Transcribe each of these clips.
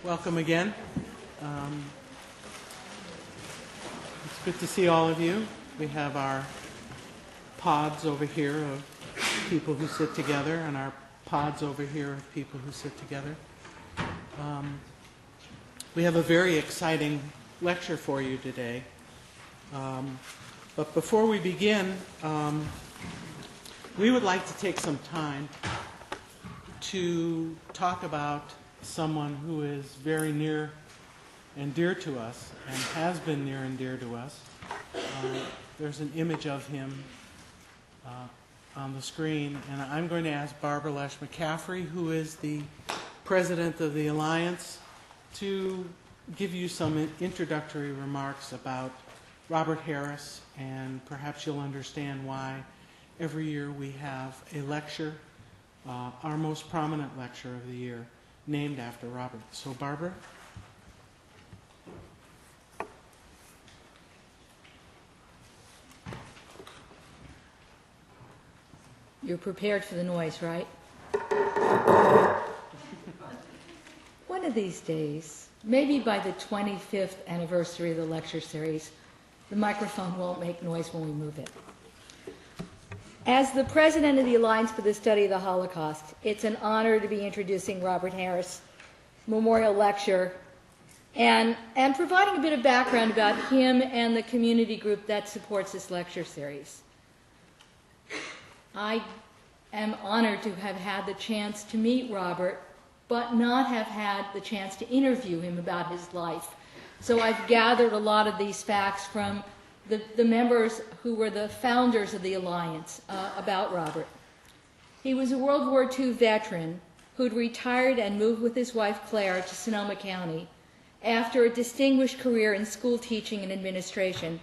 Welcome again. It's good to see all of you. We have our pods over here of people who sit together and our pods over here of people who sit together. We have a very exciting lecture for you today. But before we begin, we would like to take some time to talk about someone who is very near and dear to us and has been near and dear to us. There's an image of him on the screen, and I'm going to ask Barbara Lesh McCaffrey, who is the president of the Alliance, to give you some introductory remarks about Robert Harris, and perhaps you'll understand why every year we have a lecture, our most prominent lecture of the year, named after Robert. So, Barbara? You're prepared for the noise, right? One of these days, maybe by the 25th anniversary of the lecture series, the microphone won't make noise when we move it. As the president of the Alliance for the Study of the Holocaust, it's an honor to be introducing Robert Harris Memorial Lecture and providing a bit of background about him and the community group that supports this lecture series. I am honored to have had the chance to meet Robert, but not have had the chance to interview him about his life. So I've gathered a lot of these facts from the members who were the founders of the Alliance about Robert. He was a World War II veteran who'd retired and moved with his wife Claire to Sonoma County after a distinguished career in school teaching and administration,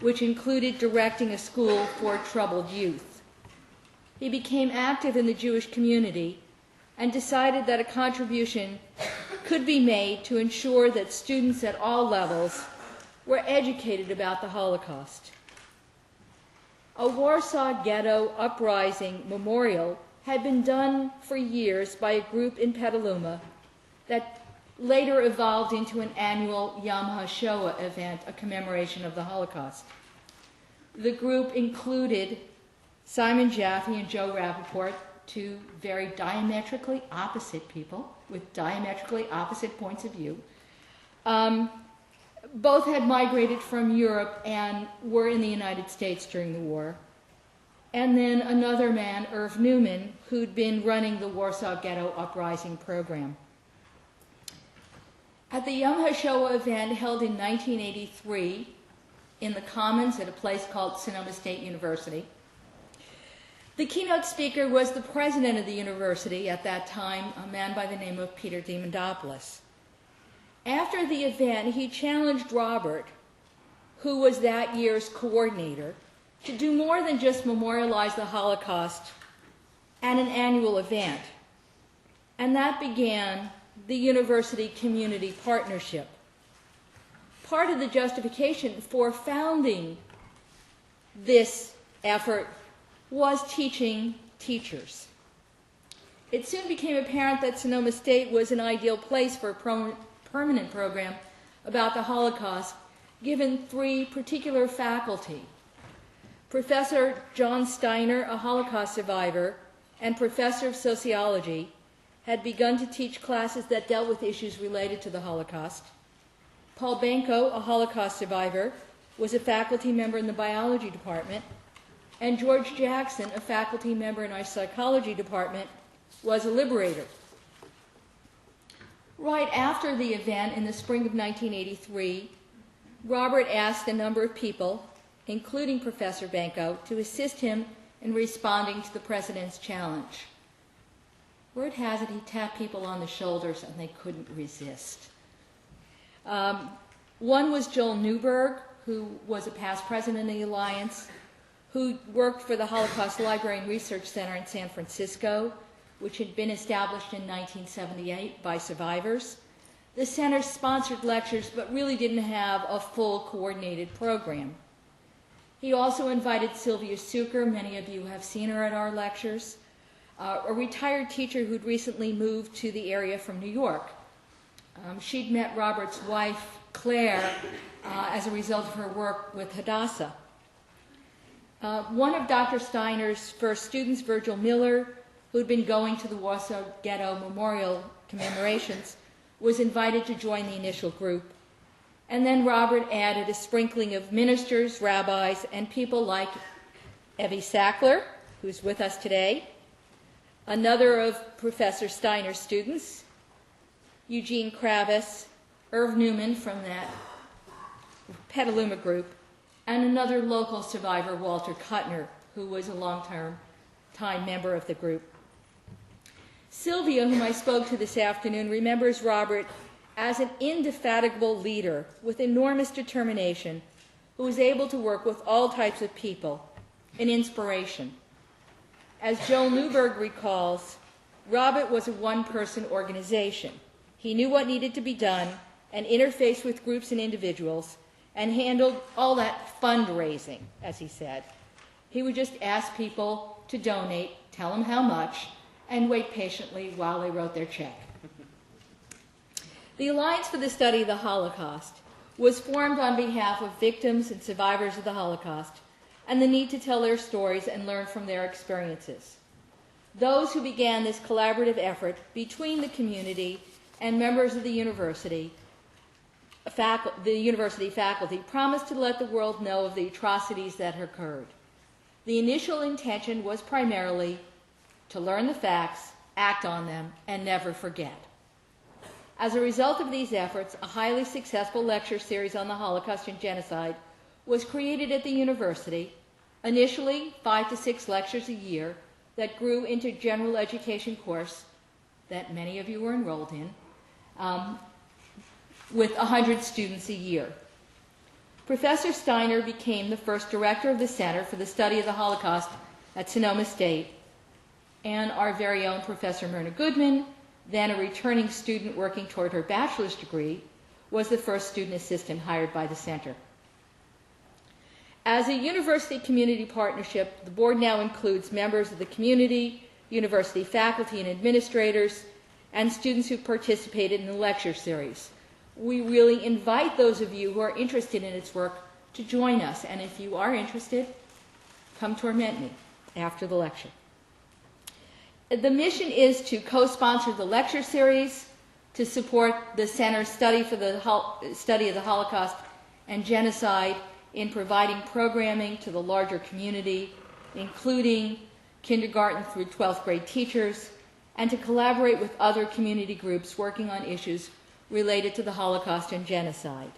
which included directing a school for troubled youth. He became active in the Jewish community and decided that a contribution could be made to ensure that students at all levels were educated about the Holocaust. A Warsaw Ghetto Uprising memorial had been done for years by a group in Petaluma that later evolved into an annual Yom HaShoah event, a commemoration of the Holocaust. The group included Simon Jaffe and Joe Rappaport, two very diametrically opposite people with diametrically opposite points of view. Both had migrated from Europe and were in the United States during the war. And then another man, Irv Newman, who'd been running the Warsaw Ghetto Uprising program. At the Yom HaShoah event held in 1983 in the Commons at a place called Sonoma State University, the keynote speaker was the president of the university at that time, a man by the name of Peter Diamandopoulos. After the event, he challenged Robert, who was that year's coordinator, to do more than just memorialize the Holocaust at an annual event. And that began the University Community Partnership. Part of the justification for founding this effort was teaching teachers. It soon became apparent that Sonoma State was an ideal place for a permanent program about the Holocaust, given three particular faculty. Professor John Steiner, a Holocaust survivor and professor of sociology, had begun to teach classes that dealt with issues related to the Holocaust. Paul Benko, a Holocaust survivor, was a faculty member in the biology department, and George Jackson, a faculty member in our psychology department, was a liberator. Right after the event in the spring of 1983, Robert asked a number of people, including Professor Benko, to assist him in responding to the president's challenge. Word has it he tapped people on the shoulders and they couldn't resist. One was Joel Newberg, who was a past president of the Alliance, who worked for the Holocaust Library and Research Center in San Francisco, which had been established in 1978 by survivors. The center sponsored lectures, but really didn't have a full coordinated program. He also invited Sylvia Suker, many of you have seen her at our lectures, a retired teacher who'd recently moved to the area from New York. She'd met Robert's wife, Claire, as a result of her work with Hadassah. One of Dr. Steiner's first students, Virgil Miller, who'd been going to the Warsaw Ghetto Memorial commemorations, was invited to join the initial group. And then Robert added a sprinkling of ministers, rabbis, and people like Evie Sackler, who's with us today, another of Professor Steiner's students, Eugene Kravis, Irv Newman from that Petaluma group, and another local survivor, Walter Kuttner, who was a long-time member of the group. Sylvia, whom I spoke to this afternoon, remembers Robert as an indefatigable leader with enormous determination who was able to work with all types of people, an inspiration. As Joel Newberg recalls, Robert was a one-person organization. He knew what needed to be done and interfaced with groups and individuals and handled all that fundraising, as he said. He would just ask people to donate, tell them how much, and wait patiently while they wrote their check. The Alliance for the Study of the Holocaust was formed on behalf of victims and survivors of the Holocaust and the need to tell their stories and learn from their experiences. Those who began this collaborative effort between the community and members of the university faculty promised to let the world know of the atrocities that had occurred. The initial intention was primarily to learn the facts, act on them, and never forget. As a result of these efforts, a highly successful lecture series on the Holocaust and genocide was created at the university, initially 5 to 6 lectures a year that grew into a general education course that many of you were enrolled in, with 100 students a year. Professor Steiner became the first director of the Center for the Study of the Holocaust at Sonoma State, and our very own Professor Myrna Goodman, then a returning student working toward her bachelor's degree, was the first student assistant hired by the center. As a university community partnership, the board now includes members of the community, university faculty and administrators, and students who participated in the lecture series. We really invite those of you who are interested in its work to join us, and if you are interested, come torment me after the lecture. The mission is to co-sponsor the lecture series, to support the Center's study of the Holocaust and genocide in providing programming to the larger community, including kindergarten through 12th grade teachers, and to collaborate with other community groups working on issues related to the Holocaust and genocide.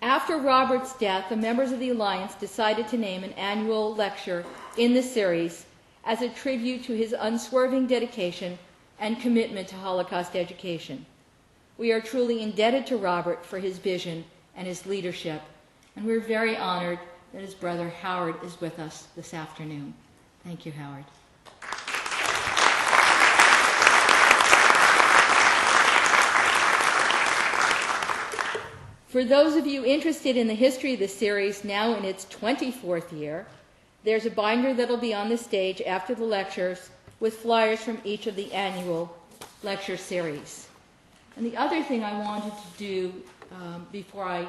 After Robert's death, the members of the Alliance decided to name an annual lecture in the series as a tribute to his unswerving dedication and commitment to Holocaust education. We are truly indebted to Robert for his vision and his leadership, and we're very honored that his brother Howard is with us this afternoon. Thank you, Howard. For those of you interested in the history of the series, now in its 24th year, there's a binder that'll be on the stage after the lectures with flyers from each of the annual lecture series. And the other thing I wanted to do before I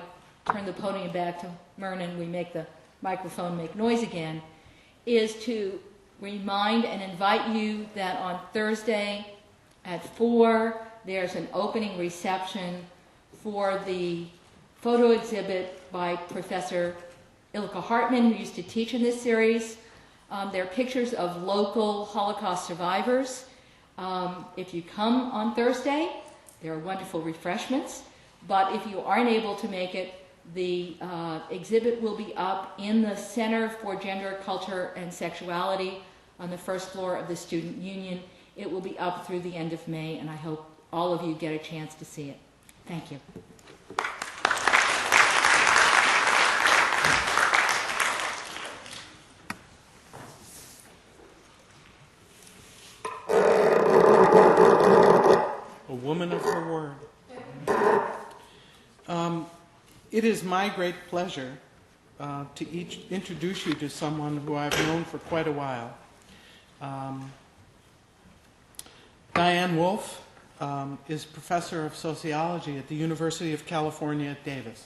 turn the podium back to Myrna and we make the microphone make noise again, is to remind and invite you that on Thursday at 4, there's an opening reception for the photo exhibit by Professor Ilka Hartman, who used to teach in this series. There are pictures of local Holocaust survivors. If you come on Thursday, there are wonderful refreshments. But if you aren't able to make it, the exhibit will be up in the Center for Gender, Culture, and Sexuality on the first floor of the Student Union. It will be up through the end of May, and I hope all of you get a chance to see it. Thank you. A woman of her word. It is my great pleasure to introduce you to someone who I've known for quite a while. Dianne Wolfe is professor of sociology at the University of California at Davis.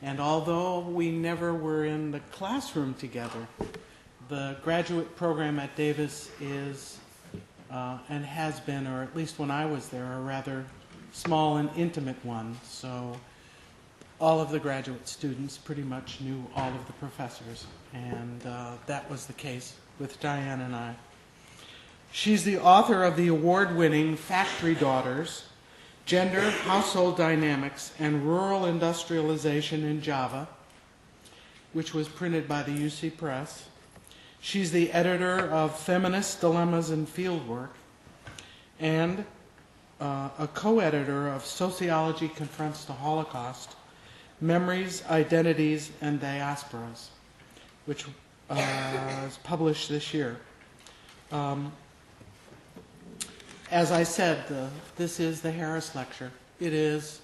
And although we never were in the classroom together, the graduate program at Davis is, and has been, or at least when I was there, a rather small and intimate one. So all of the graduate students pretty much knew all of the professors, and that was the case with Dianne and I. She's the author of the award-winning Factory Daughters, Gender, Household Dynamics, and Rural Industrialization in Java, which was printed by the UC Press. She's the editor of Feminist Dilemmas in Fieldwork, and a co-editor of Sociology Confronts the Holocaust, Memories, Identities, and Diasporas, which was published this year. As I said, this is the Harris Lecture. It is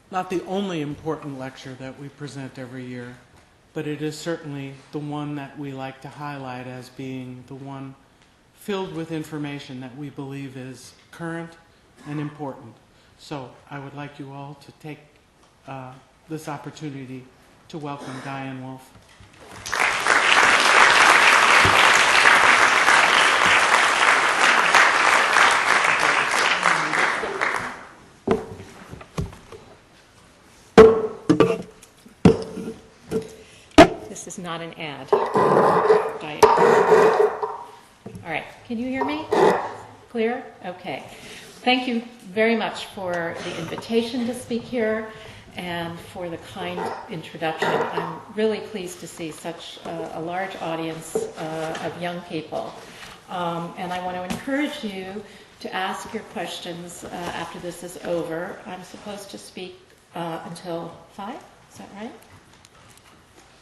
not the only important lecture that we present every year, but it is certainly the one that we like to highlight as being the one filled with information that we believe is current and important. So I would like you all to take this opportunity to welcome Dianne Wolf. This is not an ad. Diet. All right, can you hear me? Clear? Okay. Thank you very much for the invitation to speak here and for the kind introduction. I'm really pleased to see such a large audience of young people. And I want to encourage you to ask your questions after this is over. I'm supposed to speak until 5, is that right?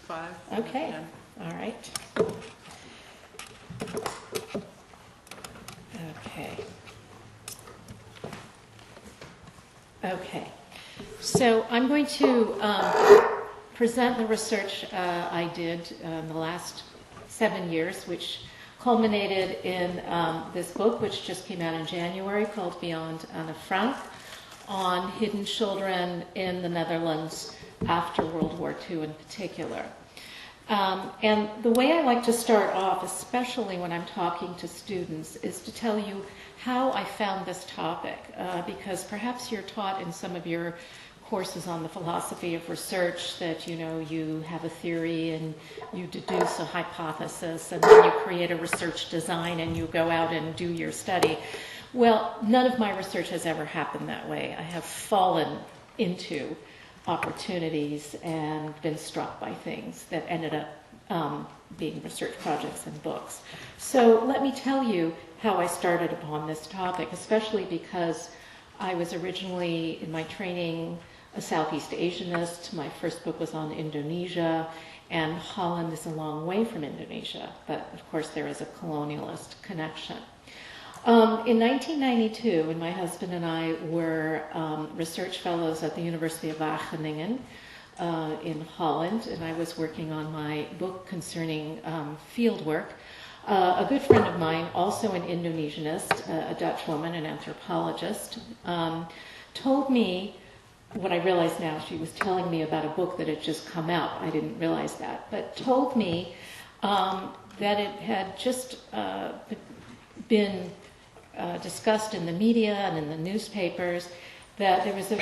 5. Okay, all right. Okay, so I'm going to present the research I did in the last 7 years, which culminated in this book, which just came out in January, called Beyond Anne Frank, on hidden children in the Netherlands after World War II in particular. And the way I like to start off, especially when I'm talking to students, is to tell you how I found this topic, because perhaps you're taught in some of your courses on the philosophy of research that, you know, you have a theory and you deduce a hypothesis and then you create a research design and you go out and do your study. Well, none of my research has ever happened that way. I have fallen into opportunities and been struck by things that ended up being research projects and books. So let me tell you how I started upon this topic, especially because I was originally, in my training, a Southeast Asianist. My first book was on Indonesia, and Holland is a long way from Indonesia, but of course there is a colonialist connection. In 1992, when my husband and I were research fellows at the University of Wageningen in Holland, and I was working on my book concerning field work, a good friend of mine, also an Indonesianist, a Dutch woman, an anthropologist, told me what I realize now. She was telling me about a book that had just come out. I didn't realize that, but told me that it had just been discussed in the media and in the newspapers, that there was a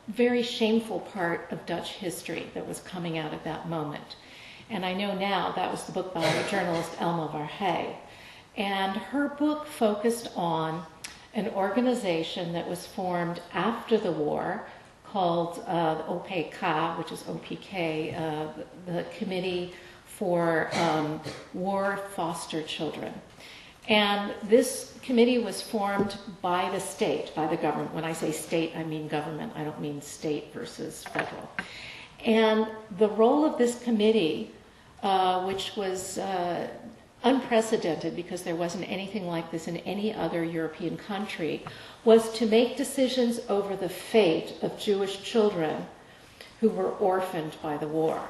very shameful part of Dutch history that was coming out at that moment. And I know now that was the book by the journalist Elma Verhey. And her book focused on an organization that was formed after the war called the OPK, which is OPK, the Committee for War Foster Children. And this committee was formed by the state, by the government. When I say state, I mean government. I don't mean state versus federal. And the role of this committee, which was unprecedented because there wasn't anything like this in any other European country, was to make decisions over the fate of Jewish children who were orphaned by the war.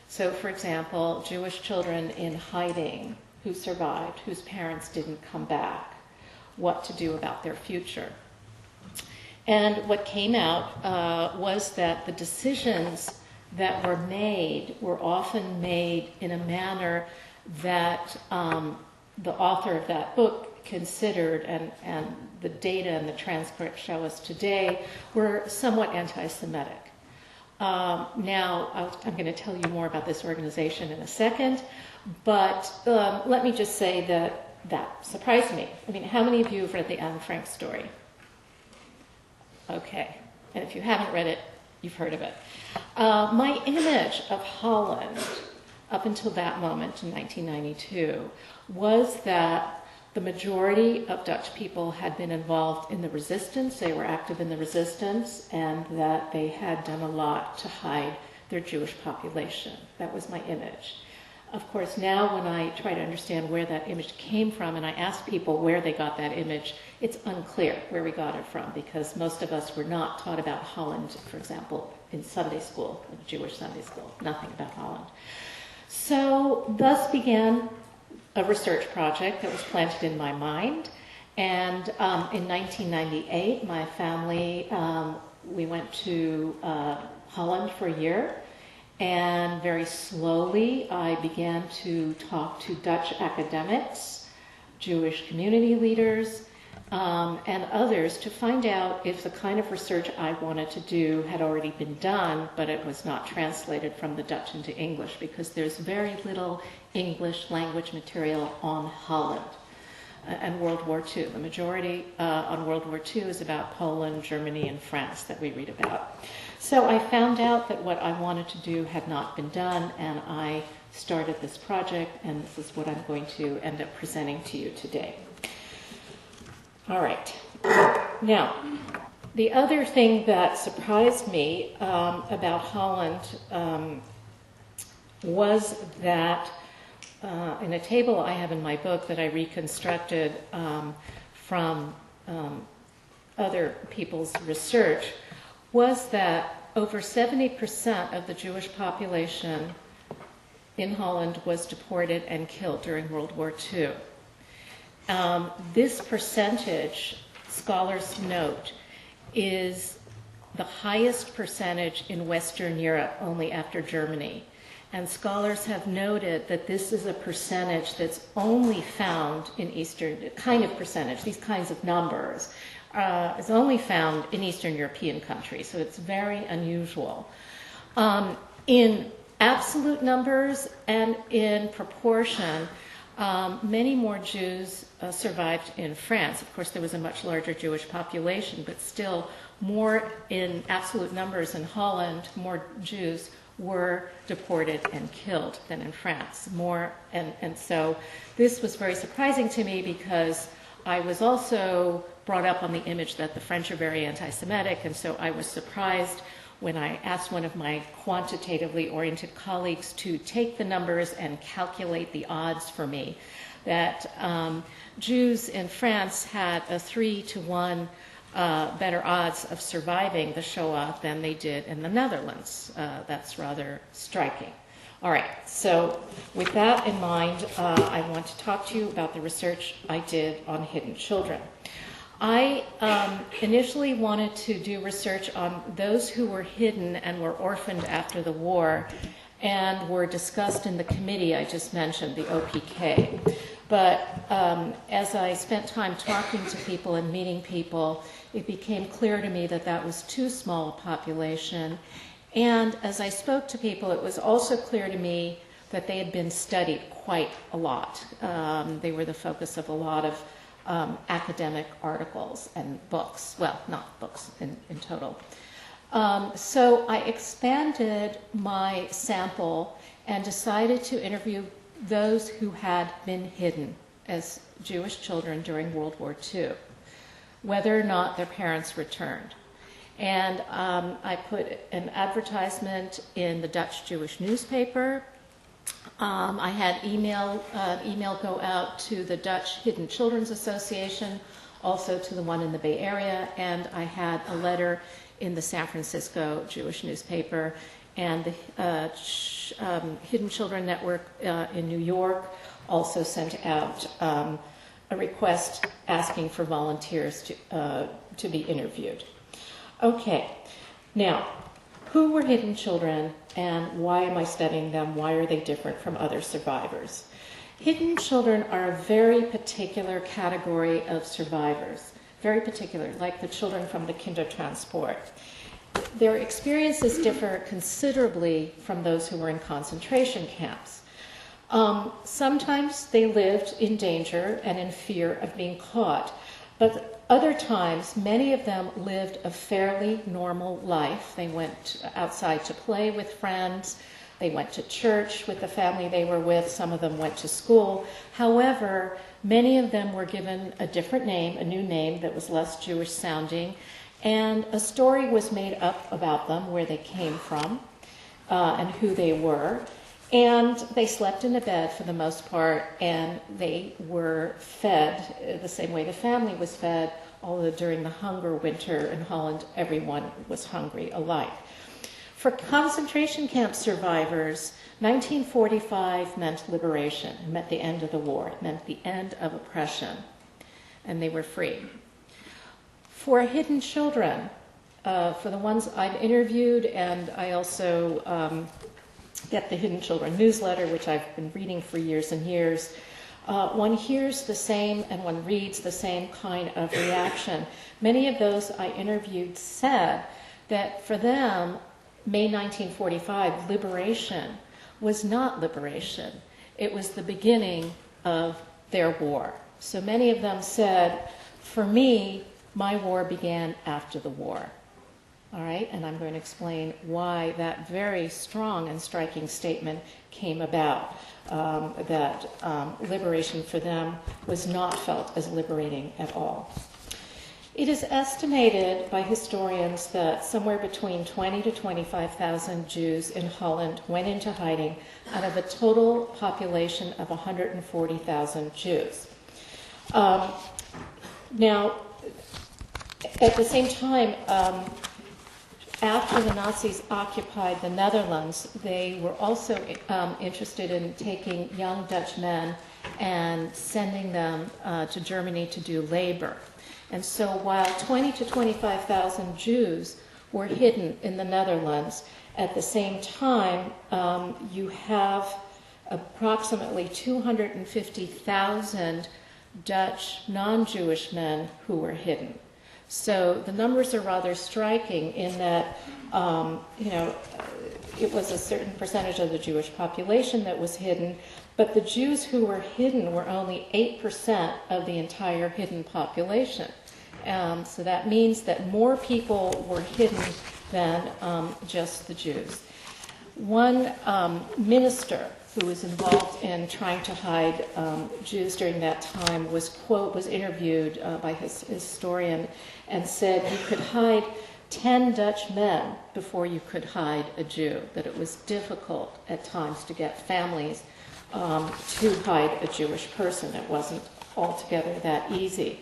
So, for example, Jewish children in hiding who survived, whose parents didn't come back, what to do about their future. And what came out was that the decisions that were made were often made in a manner that the author of that book considered, and the data and the transcripts show us today, were somewhat anti-Semitic. Now, I'm going to tell you more about this organization in a second, but let me just say that surprised me. I mean, how many of you have read the Anne Frank story? Okay, and if you haven't read it, you've heard of it. My image of Holland up until that moment in 1992 was that the majority of Dutch people had been involved in the resistance, they were active in the resistance, and that they had done a lot to hide their Jewish population. That was my image. Of course, now when I try to understand where that image came from, and I ask people where they got that image, it's unclear where we got it from, because most of us were not taught about Holland, for example, in Sunday school, in Jewish Sunday school, nothing about Holland. So thus began a research project that was planted in my mind. And in 1998, my family, we went to Holland for a year. And very slowly, I began to talk to Dutch academics, Jewish community leaders, and others to find out if the kind of research I wanted to do had already been done, but it was not translated from the Dutch into English, because there's very little English language material on Holland and World War II. The majority on World War II is about Poland, Germany, and France that we read about. So I found out that what I wanted to do had not been done, and I started this project, and this is what I'm going to end up presenting to you today. All right. Now, the other thing that surprised me about Holland was that in a table I have in my book that I reconstructed from other people's research, was that over 70% of the Jewish population in Holland was deported and killed during World War II. This percentage, scholars note, is the highest percentage in Western Europe, only after Germany. And scholars have noted that this is a percentage that's only found in Eastern, kind of percentage, these kinds of numbers, is only found in Eastern European countries, so it's very unusual. In absolute numbers and in proportion, many more Jews survived in France. Of course, there was a much larger Jewish population, but still more in absolute numbers in Holland, more Jews were deported and killed than in France. And so this was very surprising to me, because I was also brought up on the image that the French are very anti-Semitic, and so I was surprised when I asked one of my quantitatively oriented colleagues to take the numbers and calculate the odds for me, that Jews in France had a 3-to-1 better odds of surviving the Shoah than they did in the Netherlands. That's rather striking. All right, so with that in mind, I want to talk to you about the research I did on hidden children. I initially wanted to do research on those who were hidden and were orphaned after the war and were discussed in the committee I just mentioned, the OPK. But as I spent time talking to people and meeting people, it became clear to me that that was too small a population. And as I spoke to people, it was also clear to me that they had been studied quite a lot. They were the focus of a lot of academic articles and books. Well, not books in total. So I expanded my sample and decided to interview those who had been hidden as Jewish children during World War II, whether or not their parents returned. And I put an advertisement in the Dutch Jewish newspaper. I had email go out to the Dutch Hidden Children's Association, also to the one in the Bay Area, and I had a letter in the San Francisco Jewish newspaper, and the Hidden Children Network in New York also sent out a request asking for volunteers to be interviewed. Okay, now, who were hidden children and why am I studying them? Why are they different from other survivors? Hidden children are a very particular category of survivors, very particular, like the children from the Kindertransport. Their experiences differ considerably from those who were in concentration camps. Sometimes they lived in danger and in fear of being caught, but other times, many of them lived a fairly normal life. They went outside to play with friends. They went to church with the family they were with. Some of them went to school. However, many of them were given a different name, a new name that was less Jewish sounding, and a story was made up about them, where they came from and who they were. And they slept in a bed for the most part, and they were fed the same way the family was fed, although during the hunger winter in Holland, everyone was hungry alike. For concentration camp survivors, 1945 meant liberation. It meant the end of the war. It meant the end of oppression, and they were free. For hidden children, for the ones I've interviewed, and I also get the Hidden Children newsletter, which I've been reading for years and years, one hears the same and one reads the same kind of reaction. Many of those I interviewed said that for them, May 1945, liberation was not liberation. It was the beginning of their war. So many of them said, for me, my war began after the war. All right, and I'm going to explain why that very strong and striking statement came about, that liberation for them was not felt as liberating at all. It is estimated by historians that somewhere between 20 to 25,000 Jews in Holland went into hiding out of a total population of 140,000 Jews. Now, at the same time, after the Nazis occupied the Netherlands, they were also interested in taking young Dutch men and sending them to Germany to do labor. And so while 20 to 25,000 Jews were hidden in the Netherlands, at the same time, you have approximately 250,000 Dutch non-Jewish men who were hidden. So the numbers are rather striking in that, it was a certain percentage of the Jewish population that was hidden, but the Jews who were hidden were only 8% of the entire hidden population. So that means that more people were hidden than just the Jews. One minister who was involved in trying to hide Jews during that time was interviewed by his historian and said you could hide 10 Dutch men before you could hide a Jew, that it was difficult at times to get families to hide a Jewish person. It wasn't altogether that easy.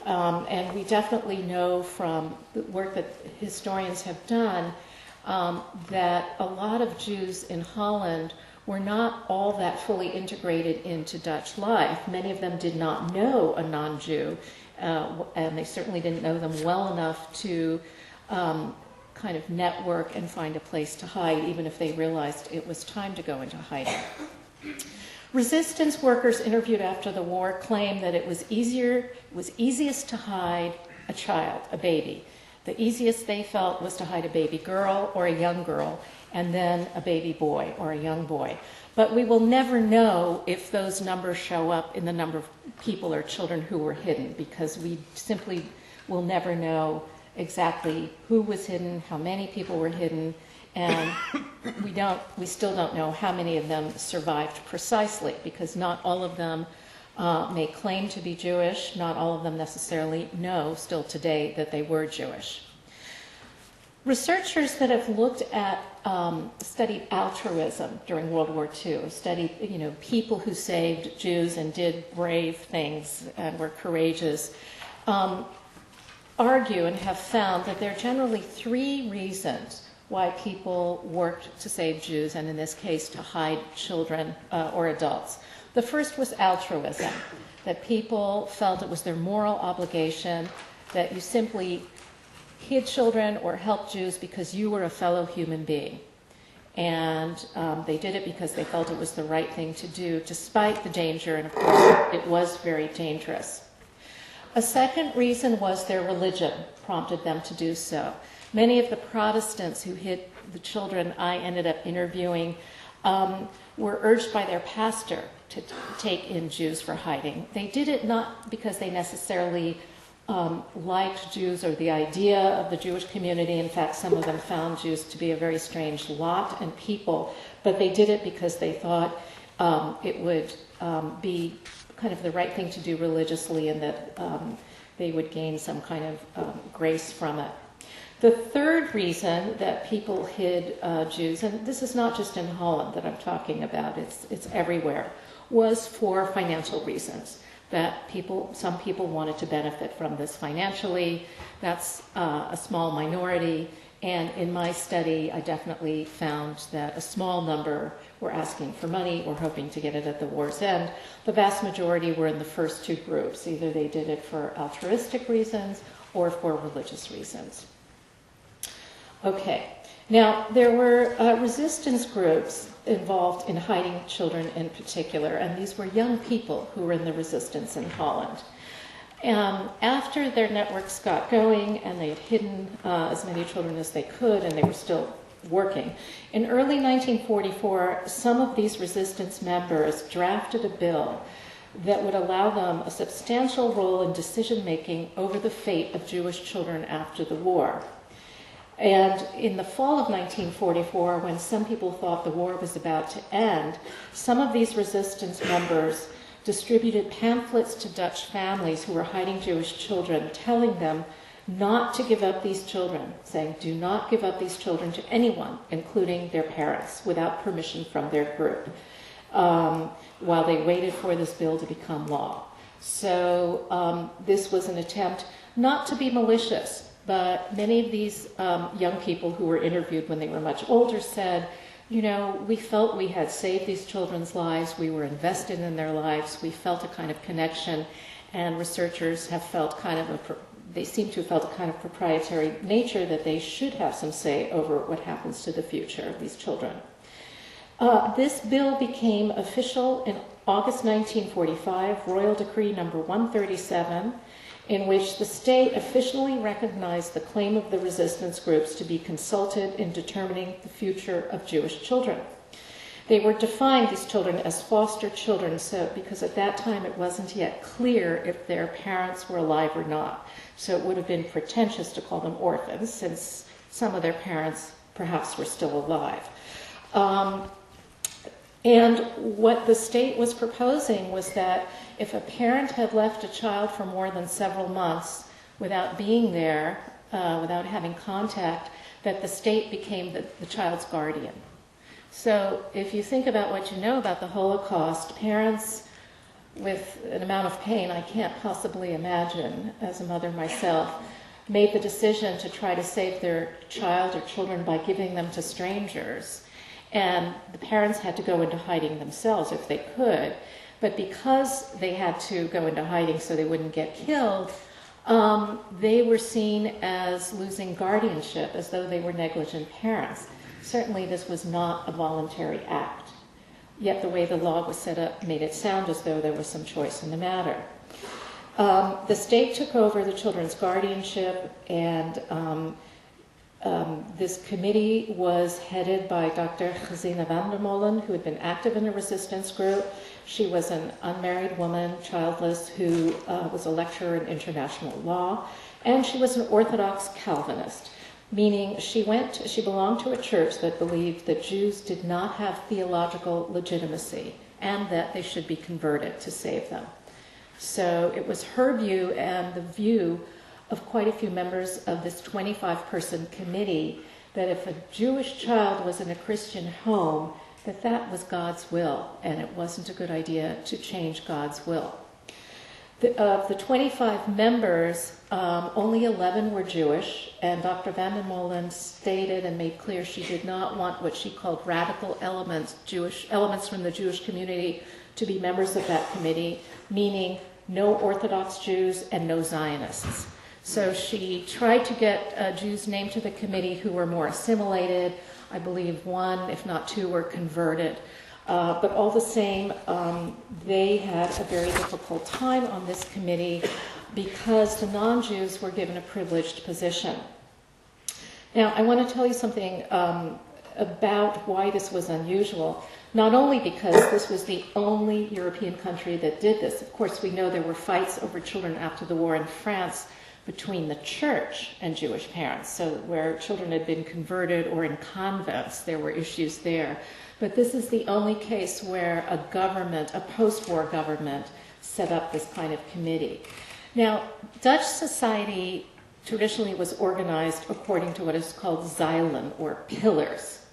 And we definitely know from the work that historians have done that a lot of Jews in Holland were not all that fully integrated into Dutch life. Many of them did not know a non-Jew, and they certainly didn't know them well enough to kind of network and find a place to hide, even if they realized it was time to go into hiding. Resistance workers interviewed after the war claimed that it was easiest to hide a child, a baby. The easiest they felt was to hide a baby girl or a young girl, and then a baby boy or a young boy. But we will never know if those numbers show up in the number of people or children who were hidden, because we simply will never know exactly who was hidden, how many people were hidden, and we still don't know how many of them survived precisely, because not all of them may claim to be Jewish, not all of them necessarily know still today that they were Jewish. Researchers that have looked at, studied altruism during World War II, studied people who saved Jews and did brave things and were courageous, argue and have found that there are generally three reasons why people worked to save Jews, and in this case to hide children or adults. The first was altruism. that people felt it was their moral obligation that you simply hid children or helped Jews because you were a fellow human being. And they did it because they felt it was the right thing to do, despite the danger, and of course it was very dangerous. A second reason was their religion prompted them to do so. Many of the Protestants who hid the children I ended up interviewing were urged by their pastor to take in Jews for hiding. They did it not because they necessarily liked Jews or the idea of the Jewish community. In fact, some of them found Jews to be a very strange lot and people, but they did it because they thought it would be kind of the right thing to do religiously, and that they would gain some kind of grace from it. The third reason that people hid Jews, and this is not just in Holland that I'm talking about, it's everywhere, was for financial reasons. That some people wanted to benefit from this financially. That's a small minority. And in my study, I definitely found that a small number were asking for money or hoping to get it at the war's end. The vast majority were in the first two groups. Either they did it for altruistic reasons or for religious reasons. Okay. Now, there were resistance groups involved in hiding children in particular, and these were young people who were in the resistance in Holland. After their networks got going and they had hidden as many children as they could, and they were still working, in early 1944, some of these resistance members drafted a bill that would allow them a substantial role in decision-making over the fate of Jewish children after the war. And in the fall of 1944, when some people thought the war was about to end, some of these resistance members distributed pamphlets to Dutch families who were hiding Jewish children, telling them not to give up these children, saying, do not give up these children to anyone, including their parents, without permission from their group, while they waited for this bill to become law. So this was an attempt not to be malicious, but many of these young people who were interviewed when they were much older said, you know, we felt we had saved these children's lives, we were invested in their lives, we felt a kind of connection, and researchers have felt they seem to have felt a kind of proprietary nature that they should have some say over what happens to the future of these children. This bill became official in August 1945, Royal Decree number 137, in which the state officially recognized the claim of the resistance groups to be consulted in determining the future of Jewish children. They were defined, these children, as foster children, because at that time it wasn't yet clear if their parents were alive or not. So it would have been pretentious to call them orphans, since some of their parents perhaps were still alive. And what the state was proposing was that if a parent had left a child for more than several months without being there, without having contact, that the state became the child's guardian. So if you think about what you know about the Holocaust, parents with an amount of pain I can't possibly imagine as a mother myself, made the decision to try to save their child or children by giving them to strangers. And the parents had to go into hiding themselves if they could. But because they had to go into hiding so they wouldn't get killed, they were seen as losing guardianship, as though they were negligent parents. Certainly this was not a voluntary act. Yet the way the law was set up made it sound as though there was some choice in the matter. The state took over the children's guardianship, and this committee was headed by Dr. Gesine van der Molen, who had been active in a resistance group. She was an unmarried woman, childless, who was a lecturer in international law, and she was an Orthodox Calvinist, meaning she belonged to a church that believed that Jews did not have theological legitimacy and that they should be converted to save them. So it was her view and the view of quite a few members of this 25-person committee that if a Jewish child was in a Christian home, that was God's will, and it wasn't a good idea to change God's will. Of the 25 members, only 11 were Jewish, and Dr. van der Molen stated and made clear she did not want what she called radical elements, Jewish elements from the Jewish community, to be members of that committee, meaning no Orthodox Jews, and no Zionists. So she tried to get Jews named to the committee who were more assimilated. I believe one, if not two, were converted. But all the same, they had a very difficult time on this committee because the non-Jews were given a privileged position. Now, I want to tell you something about why this was unusual. Not only because this was the only European country that did this. Of course, we know there were fights over children after the war in France between the church and Jewish parents. So where children had been converted or in convents, there were issues there. But this is the only case where a government, a post-war government, set up this kind of committee. Now, Dutch society traditionally was organized according to what is called zeilen, or pillars.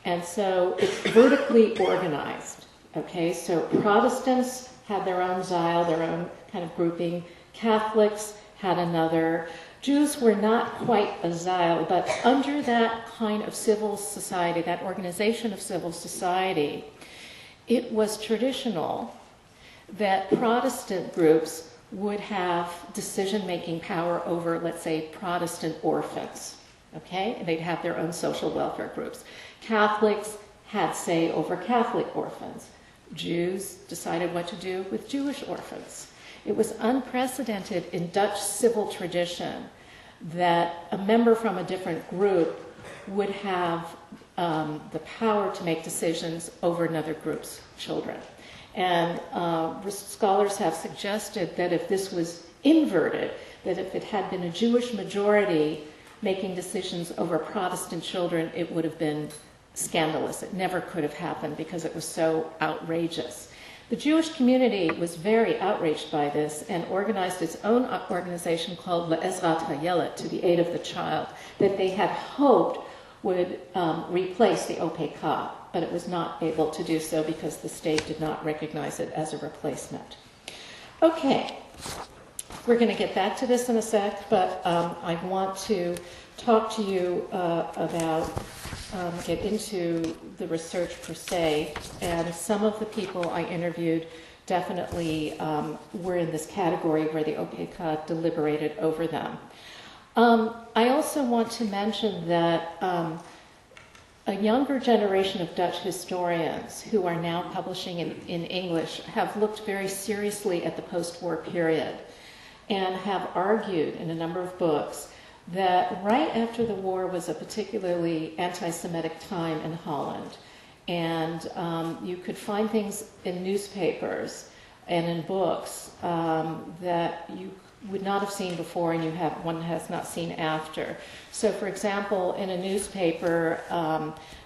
And so it's vertically organized, okay? So Protestants had their own zeil, their own kind of grouping. Catholics had another. Jews were not quite a zeil, but under that kind of civil society, that organization of civil society, it was traditional that Protestant groups would have decision-making power over, let's say, Protestant orphans, okay? And they'd have their own social welfare groups. Catholics had say over Catholic orphans. Jews decided what to do with Jewish orphans. It was unprecedented in Dutch civil tradition that a member from a different group would have the power to make decisions over another group's children. And scholars have suggested that if this was inverted, that if it had been a Jewish majority making decisions over Protestant children, it would have been scandalous. It never could have happened because it was so outrageous. The Jewish community was very outraged by this and organized its own organization called Le'ezrat HaYeled, to the aid of the child, that they had hoped would replace the OPK, but it was not able to do so because the state did not recognize it as a replacement. Okay, we're going to get back to this in a sec, but I want to talk to you about, get into the research per se, and some of the people I interviewed definitely were in this category where the OPK deliberated over them. I also want to mention that a younger generation of Dutch historians who are now publishing in English have looked very seriously at the post-war period and have argued in a number of books that right after the war was a particularly anti-Semitic time in Holland. And you could find things in newspapers and in books that you would not have seen before and one has not seen after. So for example, in a newspaper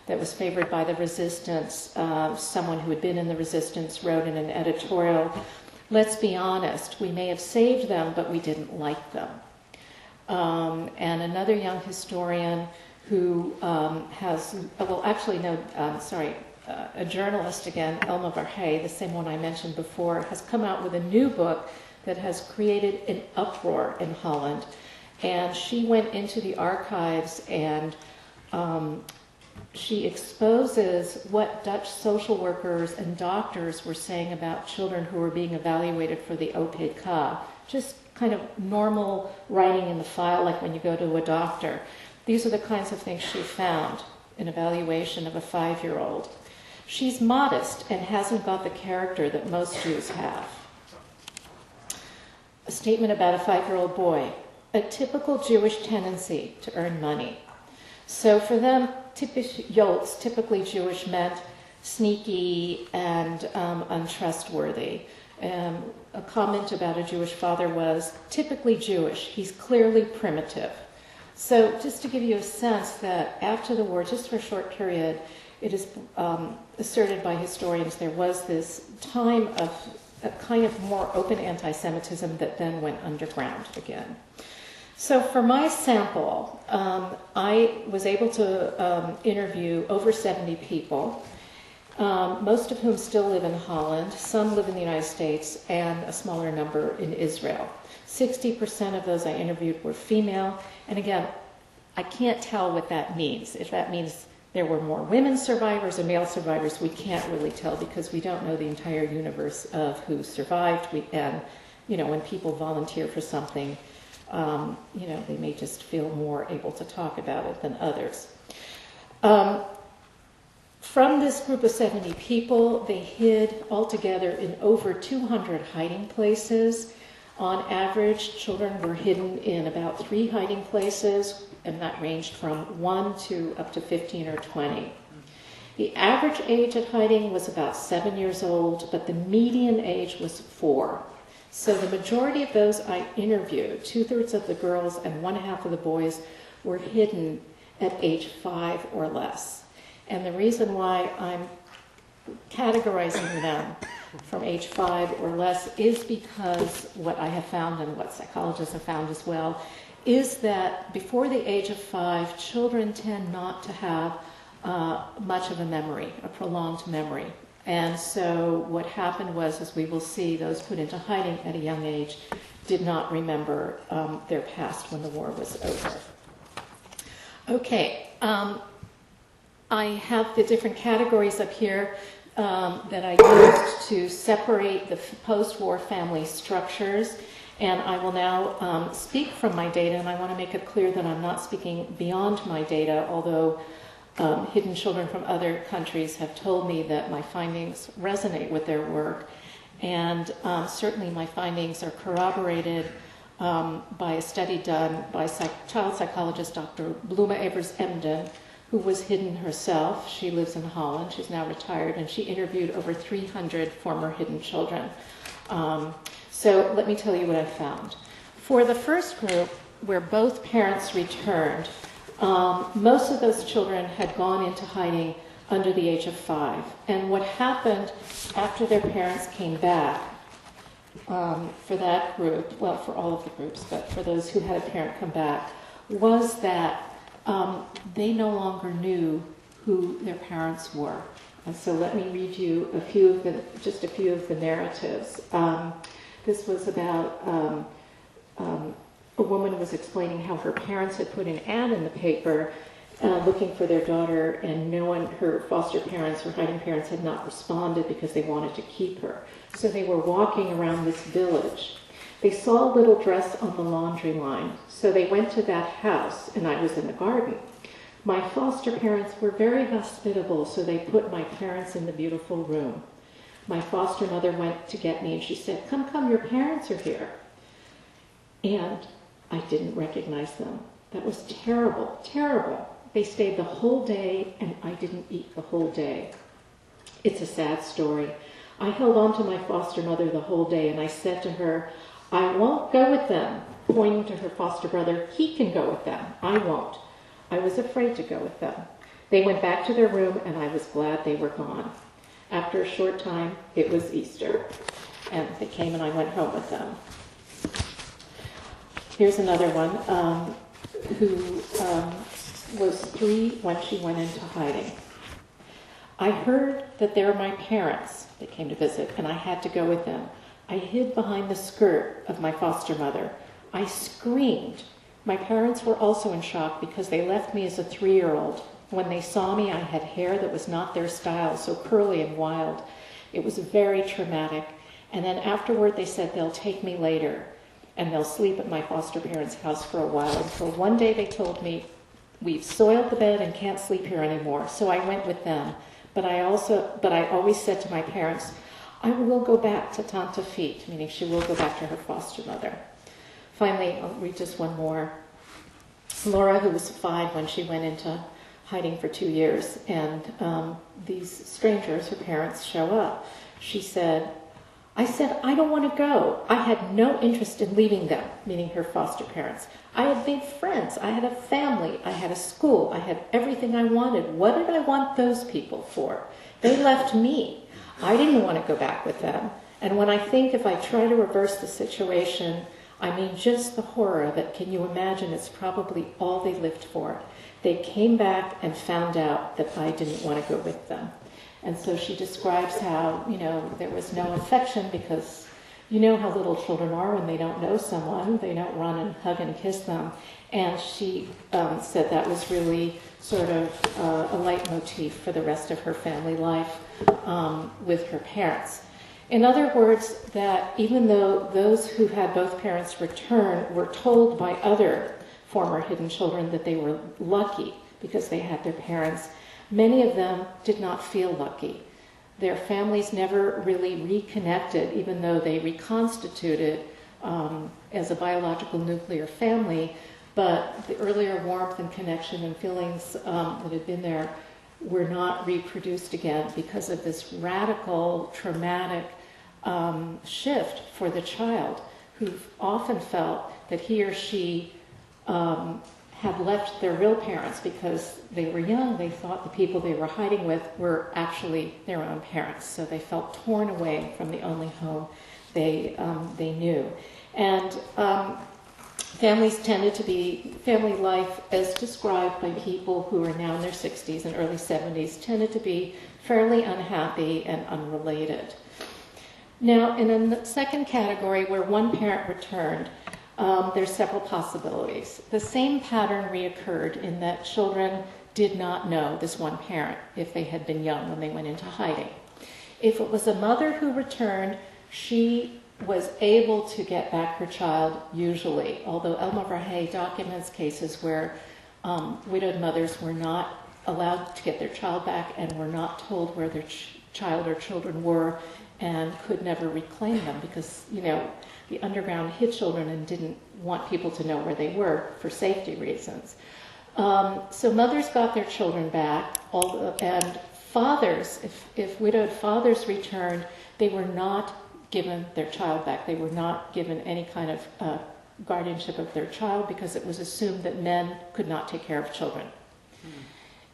that was favored by the resistance, someone who had been in the resistance wrote in an editorial, "Let's be honest, we may have saved them, but we didn't like them." And another young historian who a journalist again, Elma Verhey, the same one I mentioned before, has come out with a new book that has created an uproar in Holland. And she went into the archives and she exposes what Dutch social workers and doctors were saying about children who were being evaluated for the OPK. Just kind of normal writing in the file, like when you go to a doctor. These are the kinds of things she found in evaluation of a 5-year-old. She's modest and hasn't got the character that most Jews have. A statement about a 5-year-old boy. A typical Jewish tendency to earn money. So for them, typisch Joods, typically Jewish, meant sneaky and untrustworthy. A comment about a Jewish father was, typically Jewish, he's clearly primitive. So just to give you a sense that after the war, just for a short period, it is asserted by historians there was this time of a kind of more open anti-Semitism that then went underground again. So for my sample, I was able to interview over 70 people, most of whom still live in Holland, some live in the United States, and a smaller number in Israel. 60% of those I interviewed were female, and again, I can't tell what that means. If that means there were more women survivors or male survivors, we can't really tell because we don't know the entire universe of who survived, and when people volunteer for something, they may just feel more able to talk about it than others. From this group of 70 people, they hid altogether in over 200 hiding places. On average, children were hidden in about 3 hiding places, and that ranged from 1 to up to 15 or 20. The average age at hiding was about 7 years old, but the median age was 4. So the majority of those I interviewed, 2/3 of the girls and 1/2 of the boys, were hidden at age 5 or less. And the reason why I'm categorizing them from age 5 or less is because what I have found, and what psychologists have found as well, is that before the age of 5, children tend not to have much of a memory, a prolonged memory. And so what happened was, as we will see, those put into hiding at a young age did not remember their past when the war was over. Okay, I have the different categories up here that I used to separate the post-war family structures. And I will now speak from my data, and I want to make it clear that I'm not speaking beyond my data, although hidden children from other countries have told me that my findings resonate with their work. And certainly my findings are corroborated by a study done by child psychologist Dr. Bloema Evers-Emden, who was hidden herself. She lives in Holland. She's now retired, and she interviewed over 300 former hidden children. So let me tell you what I found. For the first group, where both parents returned, most of those children had gone into hiding under the age of 5. And what happened after their parents came back, for that group, well, for all of the groups, but for those who had a parent come back, was that they no longer knew who their parents were. And so let me read you just a few of the narratives. This was about a woman was explaining how her parents had put an ad in the paper looking for their daughter, and no one, her foster parents, her hiding parents, had not responded because they wanted to keep her. So they were walking around this village. They saw a little dress on the laundry line, so they went to that house, and I was in the garden. My foster parents were very hospitable, so they put my parents in the beautiful room. My foster mother went to get me, and she said, come, your parents are here. And I didn't recognize them. That was terrible, terrible. They stayed the whole day, and I didn't eat the whole day. It's a sad story. I held on to my foster mother the whole day, and I said to her, I won't go with them. Pointing to her foster brother, he can go with them. I won't. I was afraid to go with them. They went back to their room, and I was glad they were gone. After a short time, it was Easter, and they came and I went home with them. Here's another one who was 3 when she went into hiding. I heard that they were my parents that came to visit, and I had to go with them. I hid behind the skirt of my foster mother. I screamed. My parents were also in shock because they left me as a 3-year-old. When they saw me, I had hair that was not their style, so curly and wild. It was very traumatic. And then afterward, they said they'll take me later, and they'll sleep at my foster parents' house for a while. Until one day they told me, we've soiled the bed and can't sleep here anymore. So I went with them. But I always said to my parents, I will go back to Tante Feet, meaning she will go back to her foster mother. Finally, I'll read just one more. Laura, who was 5 when she went into hiding for 2 years, and these strangers, her parents, show up. She said, I said, I don't want to go. I had no interest in leaving them, meaning her foster parents. I had made friends. I had a family. I had a school. I had everything I wanted. What did I want those people for? They left me. I didn't want to go back with them. And when I think if I try to reverse the situation, I mean just the horror of it. Can you imagine? It's probably all they lived for. They came back and found out that I didn't want to go with them. And so she describes how, there was no affection because you know how little children are when they don't know someone. They don't run and hug and kiss them. And she said that was really sort of a leitmotif for the rest of her family life with her parents. In other words, that even though those who had both parents return were told by other former hidden children that they were lucky because they had their parents, many of them did not feel lucky. Their families never really reconnected, even though they reconstituted as a biological nuclear family, but the earlier warmth and connection and feelings that had been there were not reproduced again because of this radical, traumatic shift for the child, who often felt that he or she had left their real parents because they were young. They thought the people they were hiding with were actually their own parents. So they felt torn away from the only home they knew. And families tended to be, family life as described by people who are now in their 60s and early 70s, tended to be fairly unhappy and unrelated. Now, in a second category where one parent returned, there's several possibilities. The same pattern reoccurred in that children did not know this one parent if they had been young when they went into hiding. If it was a mother who returned, she was able to get back her child usually, although Elma Verhey documents cases where widowed mothers were not allowed to get their child back and were not told where their child or children were and could never reclaim them because, you know, the underground hid children and didn't want people to know where they were for safety reasons. So mothers got their children back, and fathers, if widowed fathers returned, they were not given their child back. They were not given any kind of guardianship of their child because it was assumed that men could not take care of children.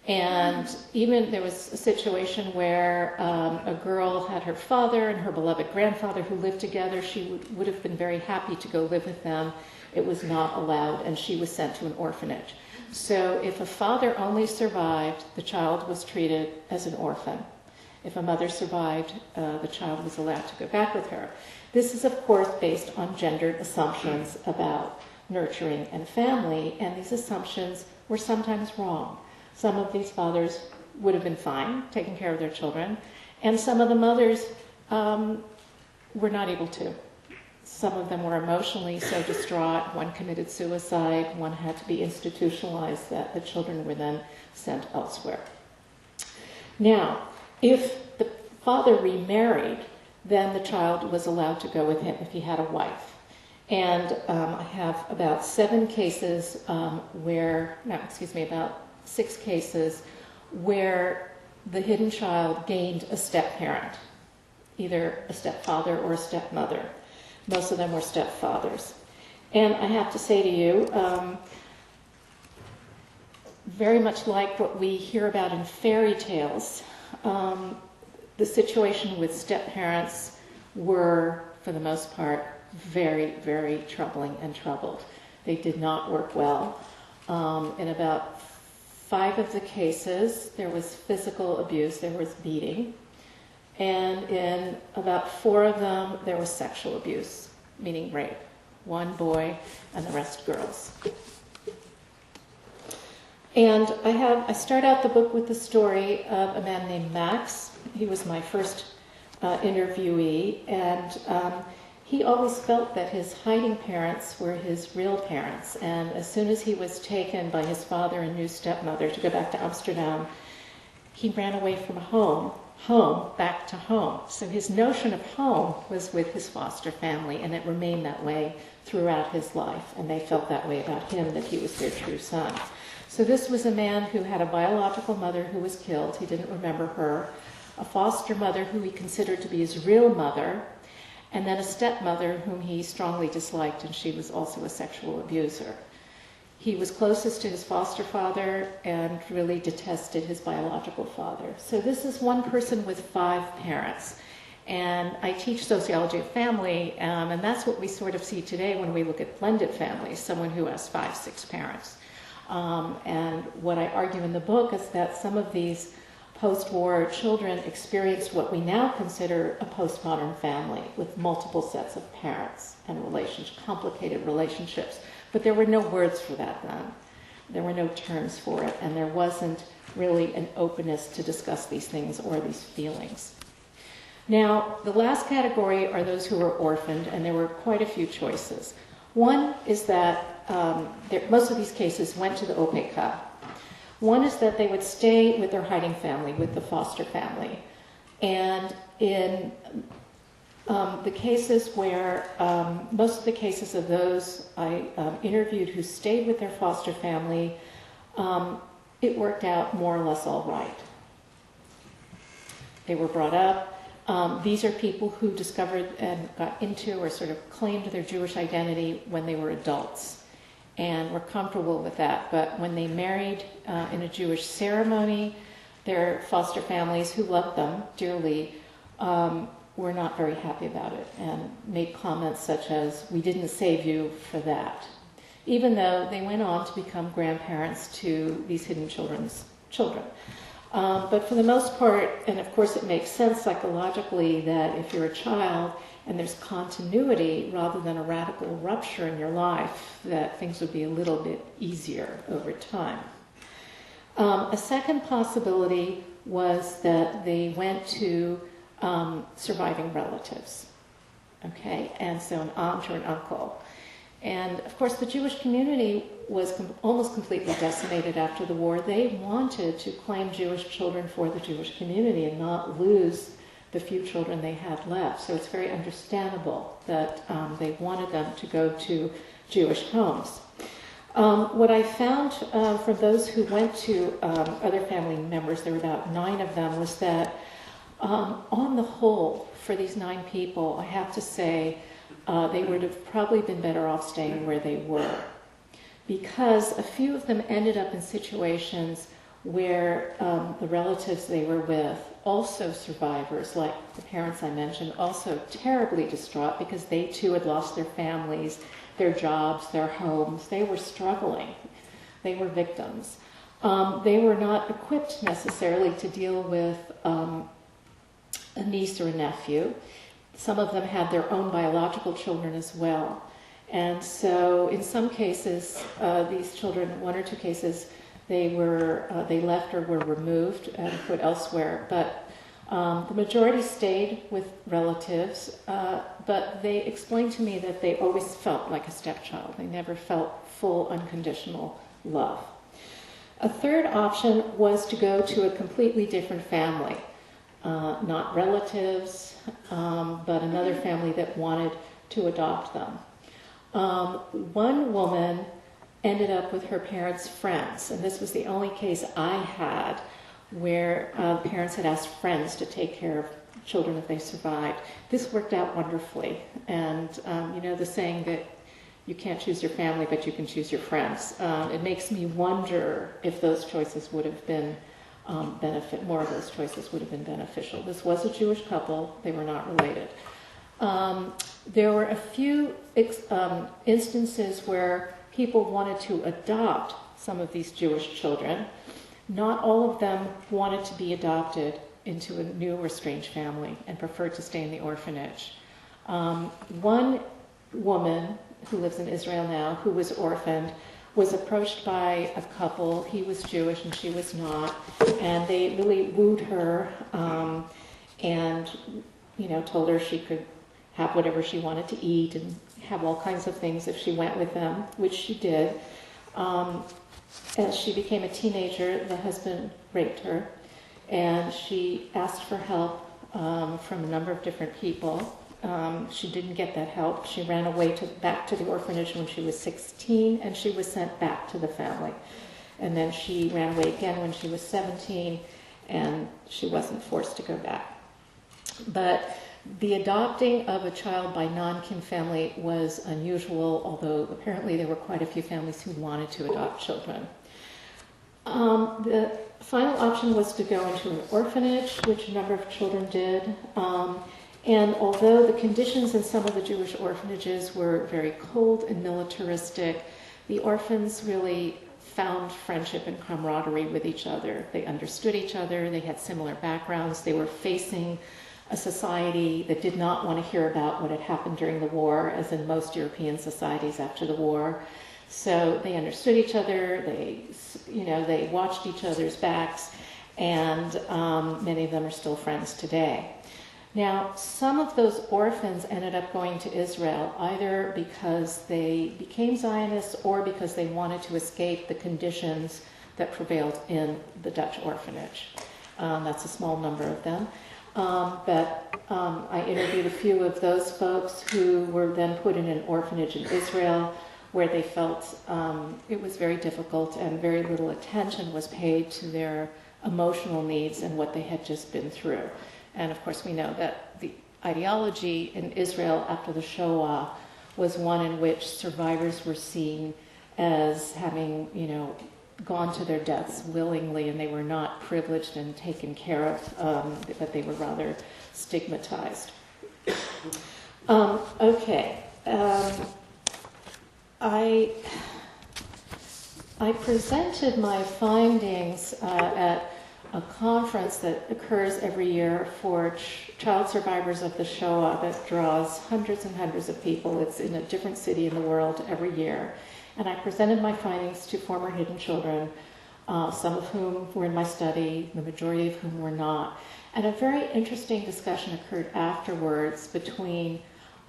And even there was a situation where a girl had her father and her beloved grandfather who lived together. She would have been very happy to go live with them. It was not allowed, and she was sent to an orphanage. So if a father only survived, the child was treated as an orphan. If a mother survived, the child was allowed to go back with her. This is, of course, based on gendered assumptions about nurturing and family, and these assumptions were sometimes wrong. Some of these fathers would have been fine taking care of their children, and some of the mothers were not able to. Some of them were emotionally so distraught. One committed suicide. One had to be institutionalized that the children were then sent elsewhere. Now, if the father remarried, then the child was allowed to go with him if he had a wife. And I have about 6 cases where the hidden child gained a step-parent, either a stepfather or a stepmother. Most of them were stepfathers. And I have to say to you, very much like what we hear about in fairy tales, the situation with step-parents were, for the most part, very, very troubling and troubled. They did not work well. In about 5 of the cases, there was physical abuse, there was beating. And in about 4 of them, there was sexual abuse, meaning rape. 1 boy and the rest girls. And I start out the book with the story of a man named Max. He was my first interviewee, and he always felt that his hiding parents were his real parents. And as soon as he was taken by his father and new stepmother to go back to Amsterdam, he ran away from home, back to home. So his notion of home was with his foster family, and it remained that way throughout his life. And they felt that way about him, that he was their true son. So this was a man who had a biological mother who was killed. He didn't remember her. A foster mother who he considered to be his real mother, and then a stepmother whom he strongly disliked, and she was also a sexual abuser. He was closest to his foster father and really detested his biological father. So this is one person with 5 parents. And I teach sociology of family, and that's what we sort of see today when we look at blended families, someone who has 5, 6 parents. And what I argue in the book is that some of these post-war children experienced what we now consider a postmodern family with multiple sets of parents and complicated relationships. But there were no words for that then. There were no terms for it, and there wasn't really an openness to discuss these things or these feelings. Now, the last category are those who were orphaned, and there were quite a few choices. One is that most of these cases went to the OPK. One is that they would stay with their hiding family, with the foster family. And in the cases where, most of the cases of those I interviewed who stayed with their foster family, it worked out more or less all right. They were brought up. These are people who discovered and got into or sort of claimed their Jewish identity when they were adults and were comfortable with that. But when they married in a Jewish ceremony, their foster families, who loved them dearly, were not very happy about it and made comments such as, "We didn't save you for that," even though they went on to become grandparents to these hidden children's children. But for the most part, and of course it makes sense psychologically that if you're a child and there's continuity rather than a radical rupture in your life, that things would be a little bit easier over time. A second possibility was that they went to surviving relatives, okay, and so an aunt or an uncle. And of course the Jewish community was almost completely decimated after the war. They wanted to claim Jewish children for the Jewish community and not lose the few children they had left. So it's very understandable that they wanted them to go to Jewish homes. What I found from those who went to other family members, there were about 9 of them, was that on the whole, for these 9 people, I have to say, they would have probably been better off staying where they were, because a few of them ended up in situations where the relatives they were with, also survivors, like the parents I mentioned, also terribly distraught because they too had lost their families, their jobs, their homes. They were struggling. They were victims. They were not equipped necessarily to deal with a niece or a nephew. Some of them had their own biological children as well. And so in some cases, these children, 1 or 2 cases, they left or were removed and put elsewhere. But the majority stayed with relatives, but they explained to me that they always felt like a stepchild. They never felt full unconditional love. A third option was to go to a completely different family. Not relatives, but another family that wanted to adopt them. One woman ended up with her parents' friends, and this was the only case I had where parents had asked friends to take care of children if they survived. This worked out wonderfully, and you know the saying that you can't choose your family, but you can choose your friends. It makes me wonder if those choices would have been more of those choices would have been beneficial. This was a Jewish couple. They were not related. There were a few instances where people wanted to adopt some of these Jewish children. Not all of them wanted to be adopted into a new or strange family and preferred to stay in the orphanage. One woman who lives in Israel now, who was orphaned, was approached by a couple. He was Jewish and she was not, and they really wooed her and told her she could have whatever she wanted to eat and have all kinds of things if she went with them, which she did. As she became a teenager, the husband raped her, and she asked for help from a number of different people. She didn't get that help. She ran away back to the orphanage when she was 16, and she was sent back to the family. And then she ran away again when she was 17, and she wasn't forced to go back. But the adopting of a child by non-kin family was unusual, although apparently there were quite a few families who wanted to adopt children. The final option was to go into an orphanage, which a number of children did. And although the conditions in some of the Jewish orphanages were very cold and militaristic, the orphans really found friendship and camaraderie with each other. They understood each other. They had similar backgrounds. They were facing a society that did not want to hear about what had happened during the war, as in most European societies after the war. So they understood each other. They watched each other's backs, and many of them are still friends today. Now, some of those orphans ended up going to Israel, either because they became Zionists or because they wanted to escape the conditions that prevailed in the Dutch orphanage. That's a small number of them. But I interviewed a few of those folks who were then put in an orphanage in Israel, where they felt it was very difficult and very little attention was paid to their emotional needs and what they had just been through. And of course we know that the ideology in Israel after the Shoah was one in which survivors were seen as having, gone to their deaths willingly, and they were not privileged and taken care of, but they were rather stigmatized. I presented my findings at a conference that occurs every year for child survivors of the Shoah that draws hundreds and hundreds of people. It's in a different city in the world every year. And I presented my findings to former hidden children, some of whom were in my study, the majority of whom were not. And a very interesting discussion occurred afterwards between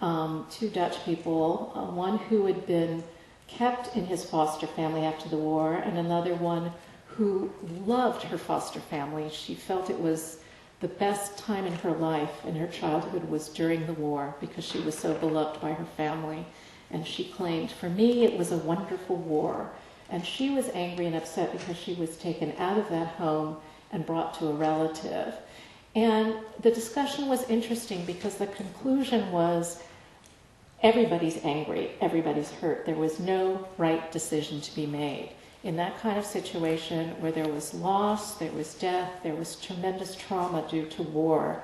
two Dutch people, one who had been kept in his foster family after the war, and another one who loved her foster family. She felt it was the best time in her life, and her childhood was during the war because she was so beloved by her family. And she claimed, for me, it was a wonderful war. And she was angry and upset because she was taken out of that home and brought to a relative. And the discussion was interesting because the conclusion was everybody's angry, everybody's hurt. There was no right decision to be made. In that kind of situation where there was loss, there was death, there was tremendous trauma due to war,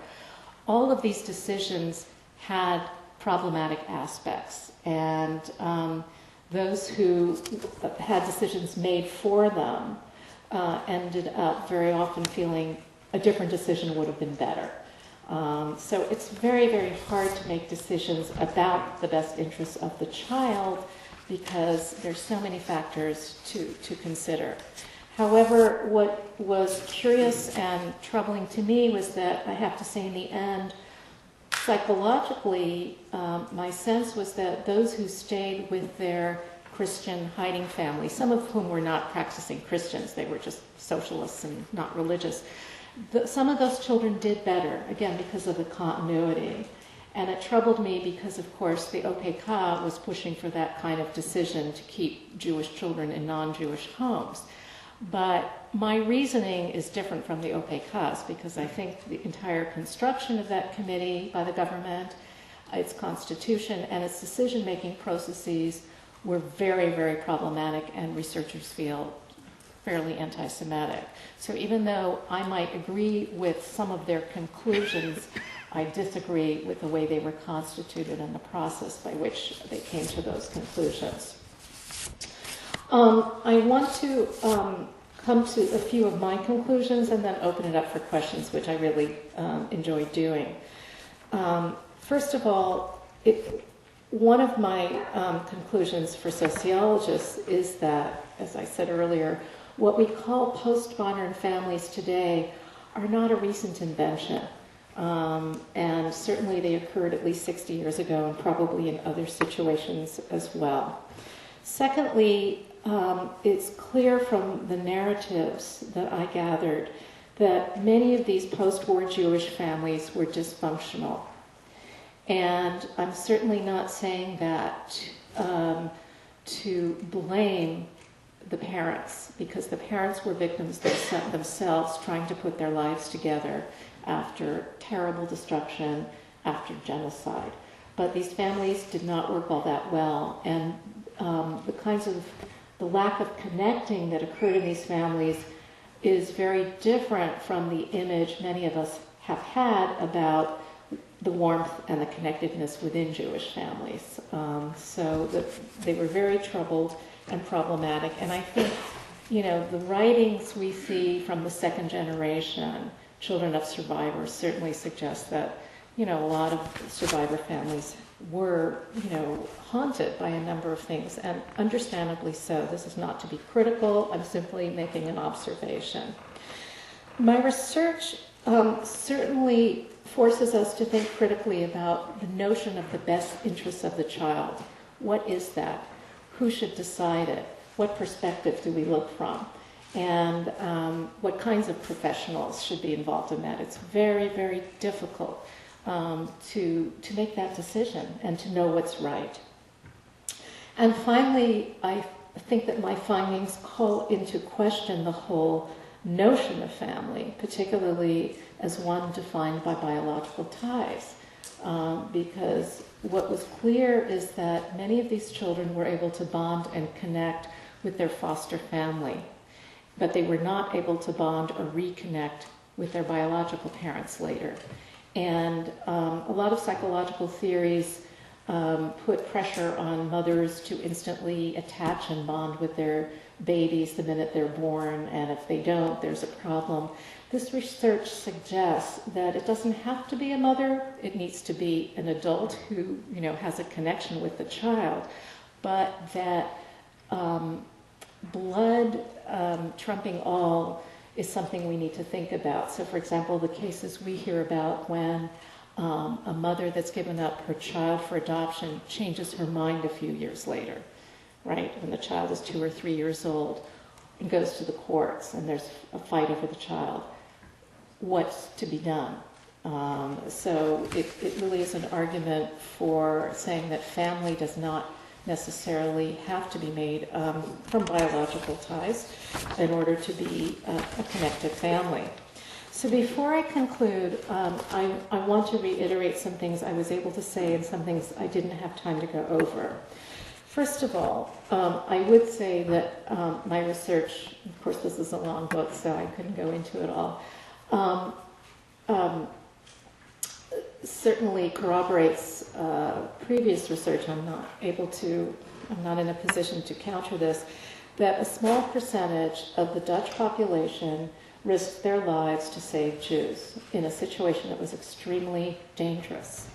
all of these decisions had problematic aspects. And those who had decisions made for them ended up very often feeling a different decision would have been better. So it's very, very hard to make decisions about the best interests of the child because there's so many factors to consider. However, what was curious and troubling to me was that I have to say in the end, psychologically, my sense was that those who stayed with their Christian hiding family, some of whom were not practicing Christians, they were just socialists and not religious, some of those children did better, again, because of the continuity. And it troubled me because, of course, the OPK was pushing for that kind of decision to keep Jewish children in non-Jewish homes. But my reasoning is different from the OPK's because I think the entire construction of that committee by the government, its constitution, and its decision-making processes were very, very problematic, and researchers feel fairly anti-Semitic. So even though I might agree with some of their conclusions, I disagree with the way they were constituted and the process by which they came to those conclusions. I want to come to a few of my conclusions and then open it up for questions, which I really enjoy doing. First of all, one of my conclusions for sociologists is that, as I said earlier, what we call post-modern families today are not a recent invention. And certainly they occurred at least 60 years ago and probably in other situations as well. Secondly, it's clear from the narratives that I gathered that many of these post-war Jewish families were dysfunctional. And I'm certainly not saying that to blame the parents, because the parents were victims themselves trying to put their lives together after terrible destruction, after genocide. But these families did not work all that well, and the lack of connecting that occurred in these families is very different from the image many of us have had about the warmth and the connectedness within Jewish families. So they were very troubled and problematic. And I think, the writings we see from the second generation, children of survivors, certainly suggest that, a lot of survivor families were, haunted by a number of things, and understandably so. This is not to be critical. I'm simply making an observation. My research certainly forces us to think critically about the notion of the best interests of the child. What is that? Who should decide it? What perspective do we look from? And what kinds of professionals should be involved in that? It's very, very difficult to make that decision and to know what's right. And finally, I think that my findings call into question the whole notion of family, particularly as one defined by biological ties. Because what was clear is that many of these children were able to bond and connect with their foster family, but they were not able to bond or reconnect with their biological parents later. And a lot of psychological theories put pressure on mothers to instantly attach and bond with their babies the minute they're born, and if they don't, there's a problem. This research suggests that it doesn't have to be a mother, it needs to be an adult who, has a connection with the child, but that blood trumping all is something we need to think about. So, for example, the cases we hear about when a mother that's given up her child for adoption changes her mind a few years later, right? When the child is 2 or 3 years old and goes to the courts and there's a fight over the child. What's to be done? So it really is an argument for saying that family does not necessarily have to be made from biological ties in order to be a connected family. So before I conclude, I want to reiterate some things I was able to say and some things I didn't have time to go over. First of all, I would say that my research, of course this is a long book, so I couldn't go into it all, certainly corroborates previous research. I'm not in a position to counter this, that a small percentage of the Dutch population risked their lives to save Jews in a situation that was extremely dangerous.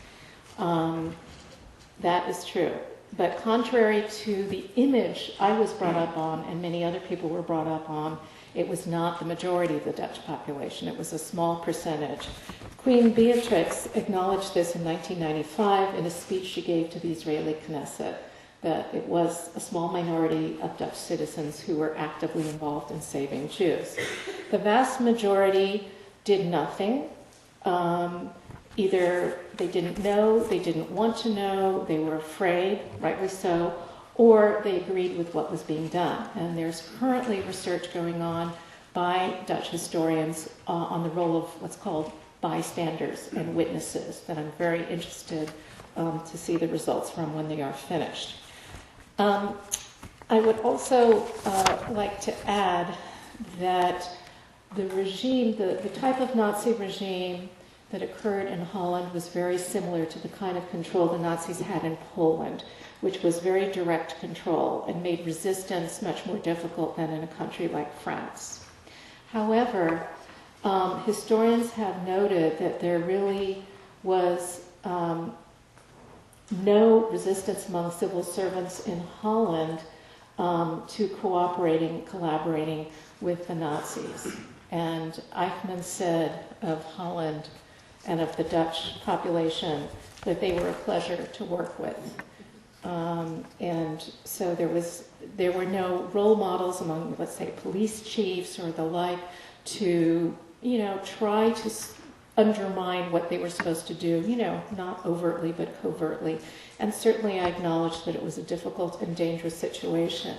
That is true. But contrary to the image I was brought up on and many other people were brought up on, it was not the majority of the Dutch population. It was a small percentage. Queen Beatrix acknowledged this in 1995 in a speech she gave to the Israeli Knesset, that it was a small minority of Dutch citizens who were actively involved in saving Jews. The vast majority did nothing. Either they didn't know, they didn't want to know, they were afraid, rightly so, or they agreed with what was being done. And there's currently research going on by Dutch historians on the role of what's called bystanders and witnesses that I'm very interested to see the results from when they are finished. I would also like to add that the regime, the type of Nazi regime that occurred in Holland was very similar to the kind of control the Nazis had in Poland, which was very direct control and made resistance much more difficult than in a country like France. However, historians have noted that there really was no resistance among civil servants in Holland to collaborating with the Nazis. And Eichmann said of Holland and of the Dutch population that they were a pleasure to work with. And so there were no role models among, let's say, police chiefs or the like to, try to undermine what they were supposed to do, not overtly but covertly. And certainly I acknowledge that it was a difficult and dangerous situation.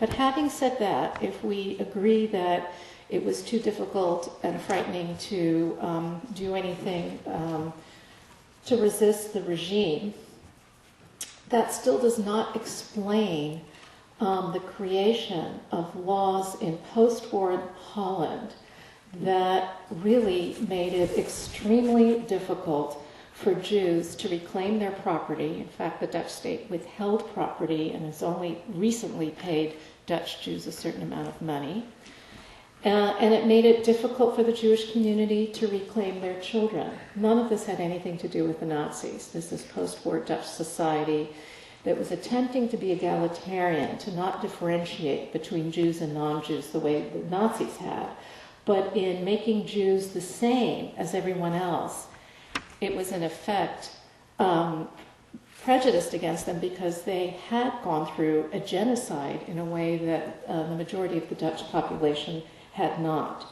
But having said that, if we agree that it was too difficult and frightening to do anything to resist the regime, that still does not explain the creation of laws in post-war Holland that really made it extremely difficult for Jews to reclaim their property. In fact, the Dutch state withheld property and has only recently paid Dutch Jews a certain amount of money. And it made it difficult for the Jewish community to reclaim their children. None of this had anything to do with the Nazis. This is post-war Dutch society that was attempting to be egalitarian, to not differentiate between Jews and non-Jews the way the Nazis had, but in making Jews the same as everyone else, it was in effect prejudiced against them because they had gone through a genocide in a way that the majority of the Dutch population had not.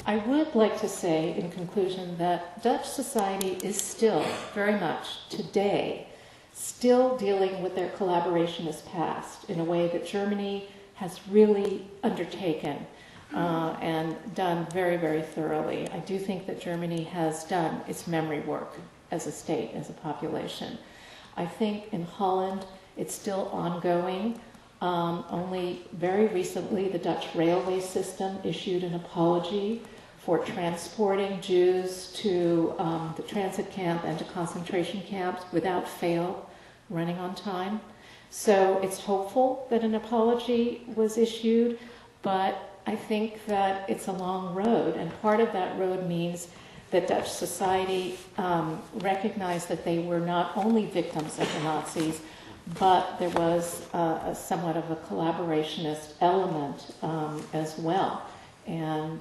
I would like to say, in conclusion, that Dutch society is still, very much today, still dealing with their collaborationist past in a way that Germany has really undertaken and done very, very thoroughly. I do think that Germany has done its memory work as a state, as a population. I think in Holland it's still ongoing. Only very recently the Dutch railway system issued an apology for transporting Jews to the transit camp and to concentration camps without fail, running on time. So it's hopeful that an apology was issued, but I think that it's a long road, and part of that road means that Dutch society recognized that they were not only victims of the Nazis, but there was somewhat of a collaborationist element as well, and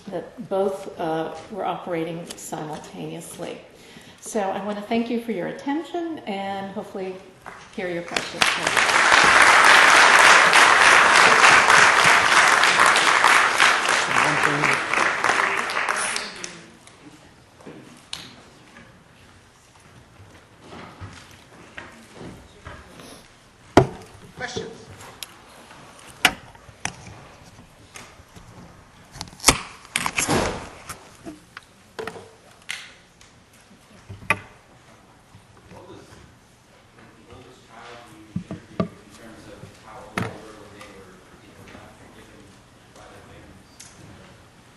that both were operating simultaneously. So I want to thank you for your attention and hopefully hear your questions. Questions?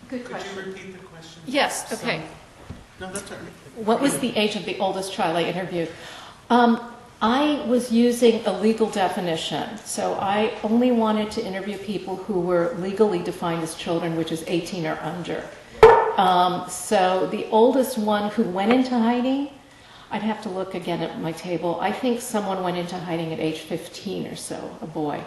Good Could question. you repeat the question? Yes, okay. No, that's all right. What was the age of the oldest child I interviewed? I was using a legal definition, so I only wanted to interview people who were legally defined as children, which is 18 or under. So the oldest one who went into hiding, I'd have to look again at my table. I think someone went into hiding at age 15 or so, a boy.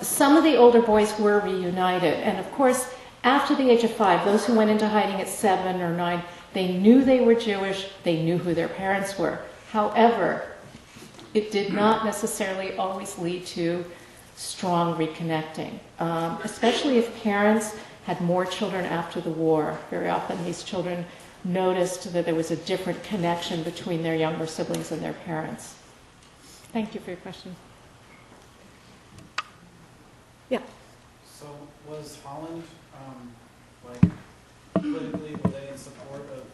Some of the older boys were reunited, and of course, after the age of 5, those who went into hiding at 7 or 9, they knew they were Jewish, they knew who their parents were. However, it did not necessarily always lead to strong reconnecting, especially if parents had more children after the war. Very often these children noticed that there was a different connection between their younger siblings and their parents. Thank you for your question. Yeah. So was Holland, like, politically, were they in support of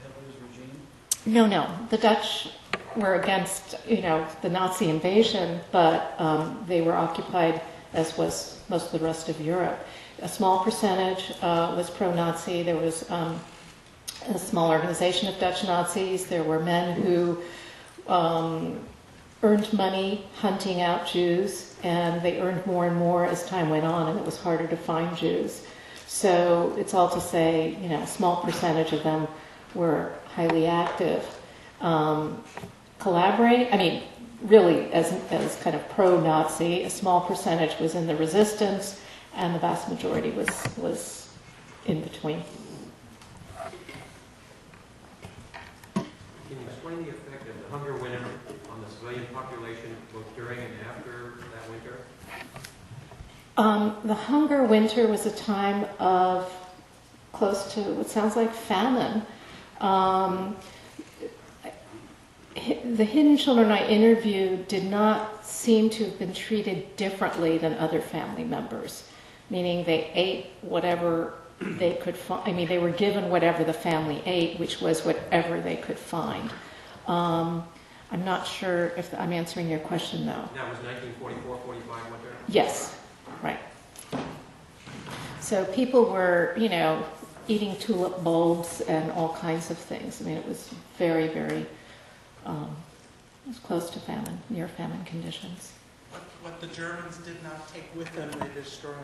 Hitler's regime? No. The Dutch were against, the Nazi invasion, but they were occupied, as was most of the rest of Europe. A small percentage was pro-Nazi. There was a small organization of Dutch Nazis. There were men who earned money hunting out Jews, and they earned more and more as time went on, and it was harder to find Jews. So it's all to say, a small percentage of them were highly active. Collaborating, really as kind of pro-Nazi, a small percentage was in the resistance, and the vast majority was in between. Can you explain the effect of the hunger winter on the civilian population, both during and after that winter? The hunger winter was a time of close to what sounds like famine. The hidden children I interviewed did not seem to have been treated differently than other family members, meaning they ate whatever they could find. They were given whatever the family ate, which was whatever they could find. I'm not sure if I'm answering your question, though. That was 1944-45 winter? Yes, right. So people were, eating tulip bulbs and all kinds of things. It was very, very, it was close to famine, near famine conditions. What the Germans did not take with them, they destroyed.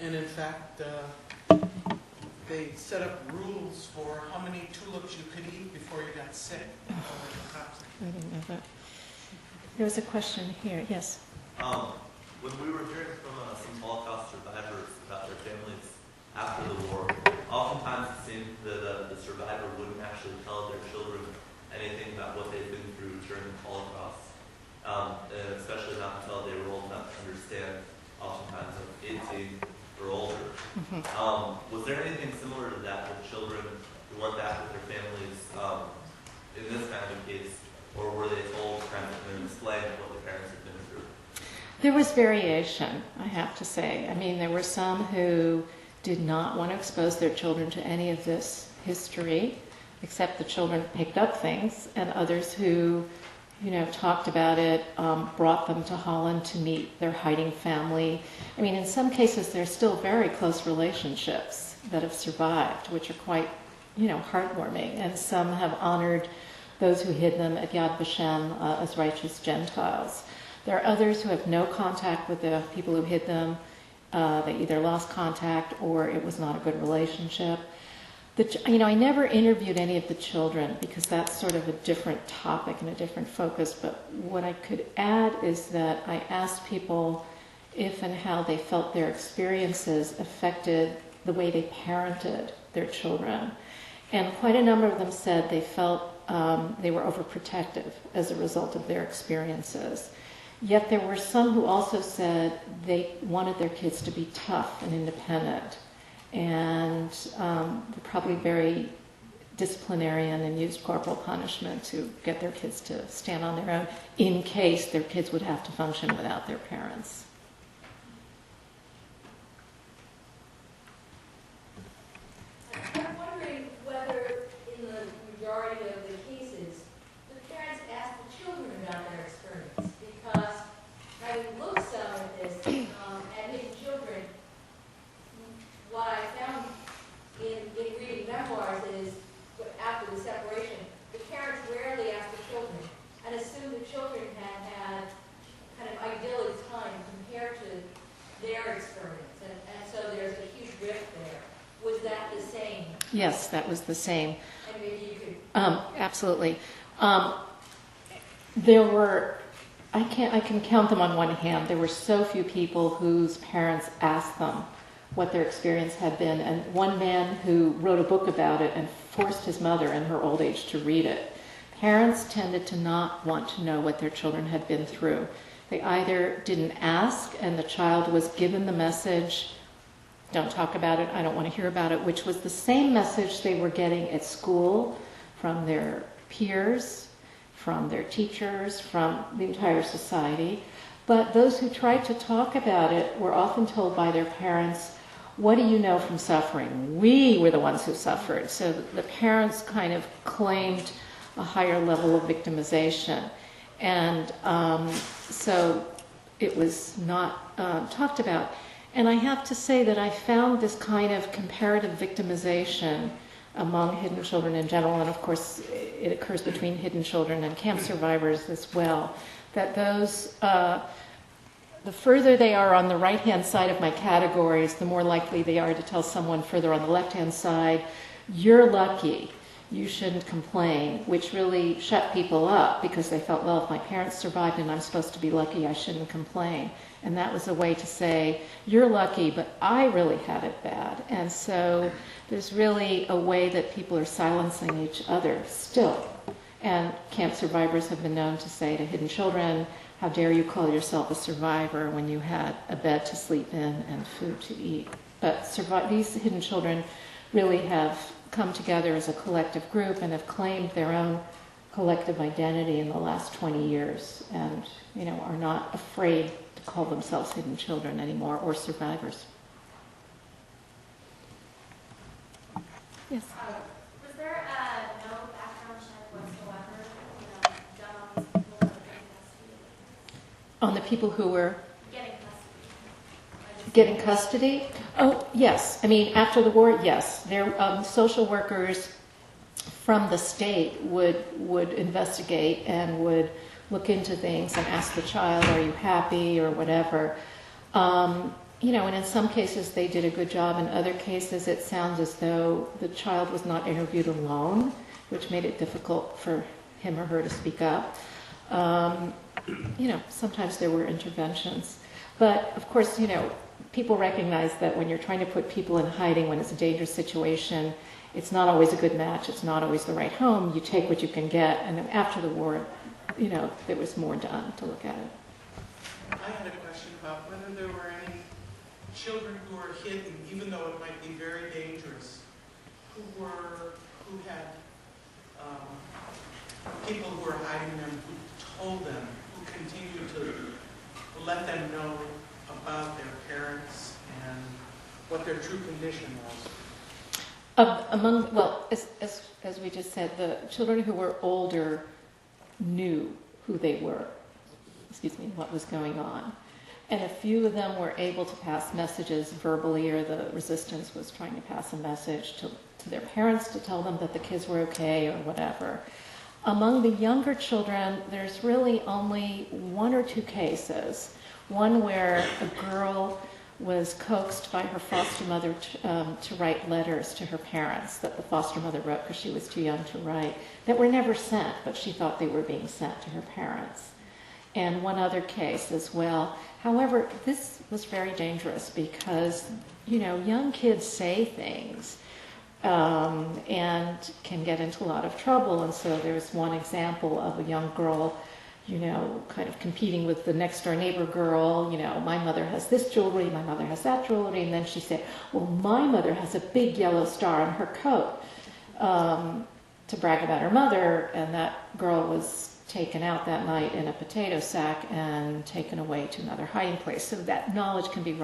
And in fact, they set up rules for how many tulips you could eat before you got sick. I didn't know that. There was a question here. Yes. When we were hearing from some Holocaust survivors about their families after the war, oftentimes it seemed that the survivor wouldn't actually tell their children anything about what they'd been through during the Holocaust, and especially not until they were old enough to understand, oftentimes of 18 or older. Was there anything similar to that with children who went back with their families in this kind of case, or were they told kind of and explained what the parents had been through? There was variation, I have to say. I mean, there were some who did not want to expose their children to any of this history, except the children picked up things, and others who, talked about it, brought them to Holland to meet their hiding family. I mean, in some cases, there's still very close relationships that have survived, which are quite, heartwarming, and some have honored those who hid them at Yad Vashem as righteous Gentiles. There are others who have no contact with the people who hid them. They either lost contact or it was not a good relationship. I never interviewed any of the children because that's sort of a different topic and a different focus. But what I could add is that I asked people if and how they felt their experiences affected the way they parented their children. And quite a number of them said they felt they were overprotective as a result of their experiences. Yet there were some who also said they wanted their kids to be tough and independent, and probably very disciplinarian and used corporal punishment to get their kids to stand on their own in case their kids would have to function without their parents. I'm wondering whether in the majority of the cases, the parents ask the children about their experience. Because having looked some at this, at hidden children, what I found in reading memoirs is, after the separation, the parents rarely ask the children and assume the children had kind of idyllic time compared to their experience. And so there's a huge rift there. Was that the same? Yes, that was the same. And maybe you could... Absolutely. There were, I can count them on one hand. There were so few people whose parents asked them what their experience had been, and one man who wrote a book about it and forced his mother in her old age to read it. Parents tended to not want to know what their children had been through. They either didn't ask, and the child was given the message, don't talk about it, I don't want to hear about it, which was the same message they were getting at school from their peers, from their teachers, from the entire society. But those who tried to talk about it were often told by their parents, what do you know from suffering? We were the ones who suffered. So the parents kind of claimed a higher level of victimization. And so it was not talked about. And I have to say that I found this kind of comparative victimization among hidden children in general, and of course it occurs between hidden children and camp survivors as well, that those, the further they are on the right-hand side of my categories, the more likely they are to tell someone further on the left-hand side, you're lucky, you shouldn't complain, which really shut people up because they felt, well, if my parents survived and I'm supposed to be lucky, I shouldn't complain. And that was a way to say, you're lucky, but I really had it bad. And so there's really a way that people are silencing each other still. And camp survivors have been known to say to hidden children, how dare you call yourself a survivor when you had a bed to sleep in and food to eat. But these hidden children really have come together as a collective group and have claimed their own collective identity in the last 20 years and, are not afraid to call themselves hidden children anymore or survivors. Yes? Was there no background check whatsoever done on these people that were getting custody? On the people who were Getting custody. getting custody? Oh, yes. I mean, after the war, yes. There, social workers from the state would investigate and would look into things and ask the child, are you happy or whatever. And in some cases they did a good job. In other cases it sounds as though the child was not interviewed alone, which made it difficult for him or her to speak up. sometimes there were interventions. But of course, people recognize that when you're trying to put people in hiding when it's a dangerous situation, it's not always a good match. It's not always the right home. You take what you can get. And then after the war, there was more done to look at it. I had a question about whether there were any children who were hidden, even though it might be very dangerous, who had people who were hiding them, who told them, who continued to let them know about their parents and what their true condition was. As we just said, the children who were older knew who they were, what was going on. And a few of them were able to pass messages verbally, or the resistance was trying to pass a message to their parents to tell them that the kids were okay or whatever. Among the younger children, there's really only one or two cases. One where a girl was coaxed by her foster mother to write letters to her parents that the foster mother wrote because she was too young to write, that were never sent, but she thought they were being sent to her parents. And one other case as well. However, this was very dangerous because, young kids say things and can get into a lot of trouble. And so there's one example of a young girl, kind of competing with the next door neighbor girl. My mother has this jewelry, my mother has that jewelry. And then she said, well, my mother has a big yellow star on her coat, to brag about her mother. And that girl was taken out that night in a potato sack and taken away to another hiding place. So that knowledge can be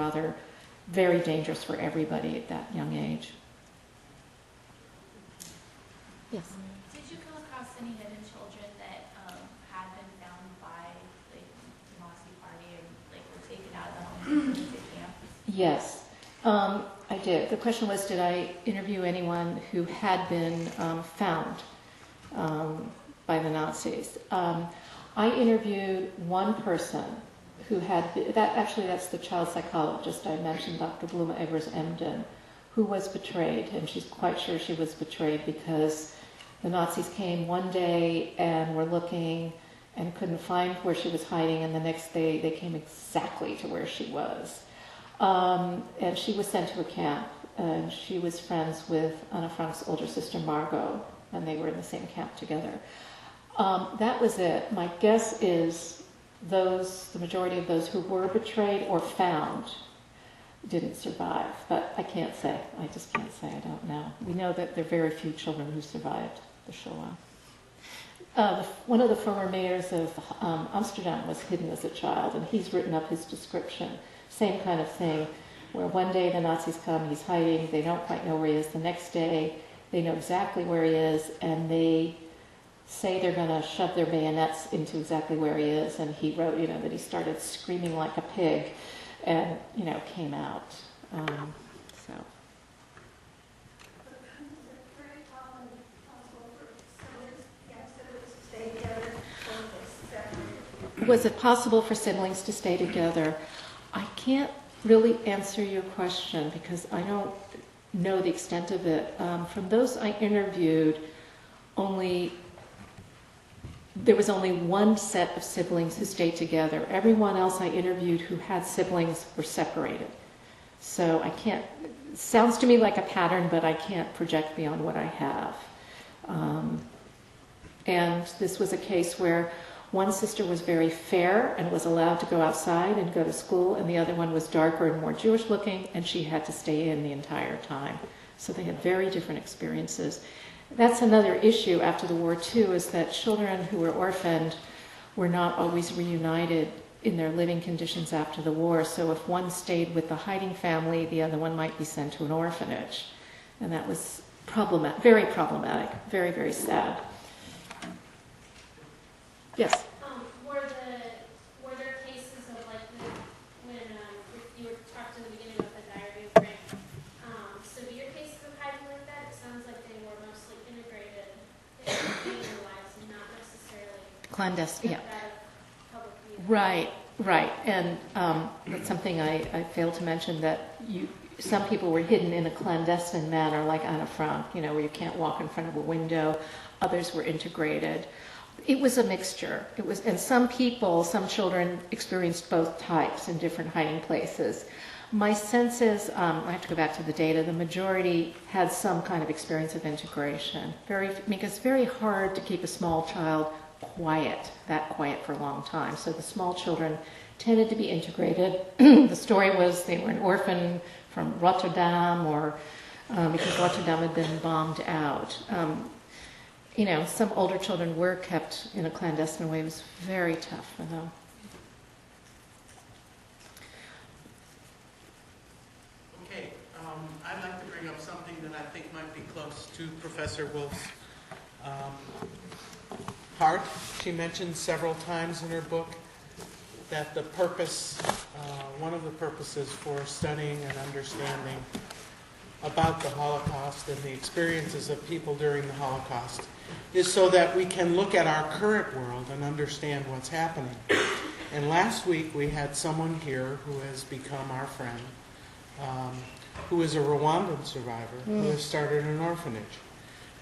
very dangerous for everybody at that young age. Yes? Did you come across any hidden children that had been found by the Nazi Party and were taken out of the home and put into camp? Yes, I did. The question was, did I interview anyone who had been found by the Nazis? I interviewed one person who had that's the child psychologist I mentioned, Dr. Bluma Evers-Emden, who was betrayed, and she's quite sure she was betrayed because the Nazis came one day and were looking and couldn't find where she was hiding, and the next day they came exactly to where she was. And she was sent to a camp, and she was friends with Anna Frank's older sister Margot, and they were in the same camp together. That was it. My guess is the majority of those who were betrayed or found didn't survive, but I can't say. I just can't say. I don't know. We know that there are very few children who survived the Shoah. One of the former mayors of Amsterdam was hidden as a child, and he's written up his description. Same kind of thing, where one day the Nazis come, he's hiding, they don't quite know where he is. The next day, they know exactly where he is, and they say they're going to shove their bayonets into exactly where he is. And he wrote, that he started screaming like a pig, and came out. So. Was it possible for siblings to stay together? I can't really answer your question because I don't know the extent of it. From those I interviewed, there was only one set of siblings who stayed together. Everyone else I interviewed who had siblings were separated. So I can't, it sounds to me like a pattern, but I can't project beyond what I have. And this was a case where one sister was very fair and was allowed to go outside and go to school, and the other one was darker and more Jewish looking, and she had to stay in the entire time. So they had very different experiences. That's another issue after the war, too, is that children who were orphaned were not always reunited in their living conditions after the war. So if one stayed with the hiding family, the other one might be sent to an orphanage. And that was very problematic, very, very sad. Yes? Were there cases of when you were talking in the beginning about the diary of Frank, severe cases of hiding like that? It sounds like they were mostly integrated in their lives and not necessarily Clandestine, yeah. that of public view. Right. And that's something I failed to mention, that some people were hidden in a clandestine manner, like Anna Frank, where you can't walk in front of a window. Others were integrated. It was a mixture. It was, and some children experienced both types in different hiding places. My sense is, I have to go back to the data, the majority had some kind of experience of integration. Because it's very hard to keep a small child that quiet for a long time. So the small children tended to be integrated. The story was they were an orphan from Rotterdam, or because Rotterdam had been bombed out. Some older children were kept in a clandestine way. It was very tough for them. Okay, I'd like to bring up something that I think might be close to Professor Wolf's heart. She mentioned several times in her book that the purpose, one of the purposes for studying and understanding about the Holocaust and the experiences of people during the Holocaust is so that we can look at our current world and understand what's happening. And last week we had someone here who has become our friend, who is a Rwandan survivor who has started an orphanage.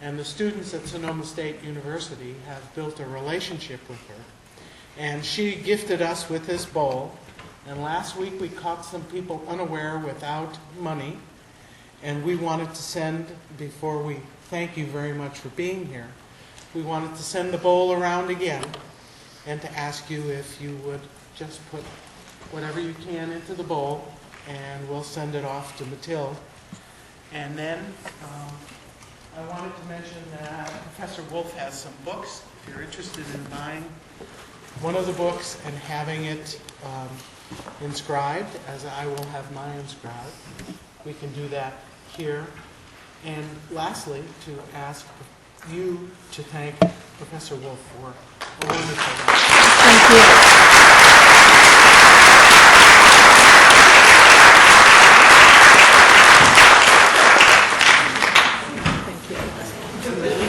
And the students at Sonoma State University have built a relationship with her. And she gifted us with this bowl. And last week we caught some people unaware without money. And we wanted to send, before we thank you very much for being here, we wanted to send the bowl around again and to ask you if you would just put whatever you can into the bowl, and we'll send it off to Mathilde. And then I wanted to mention that Professor Wolf has some books. If you're interested in buying one of the books and having it inscribed, as I will have mine inscribed, we can do that here. And lastly, to ask you to thank Professor Wolf for a wonderful work. Thank you. Thank you.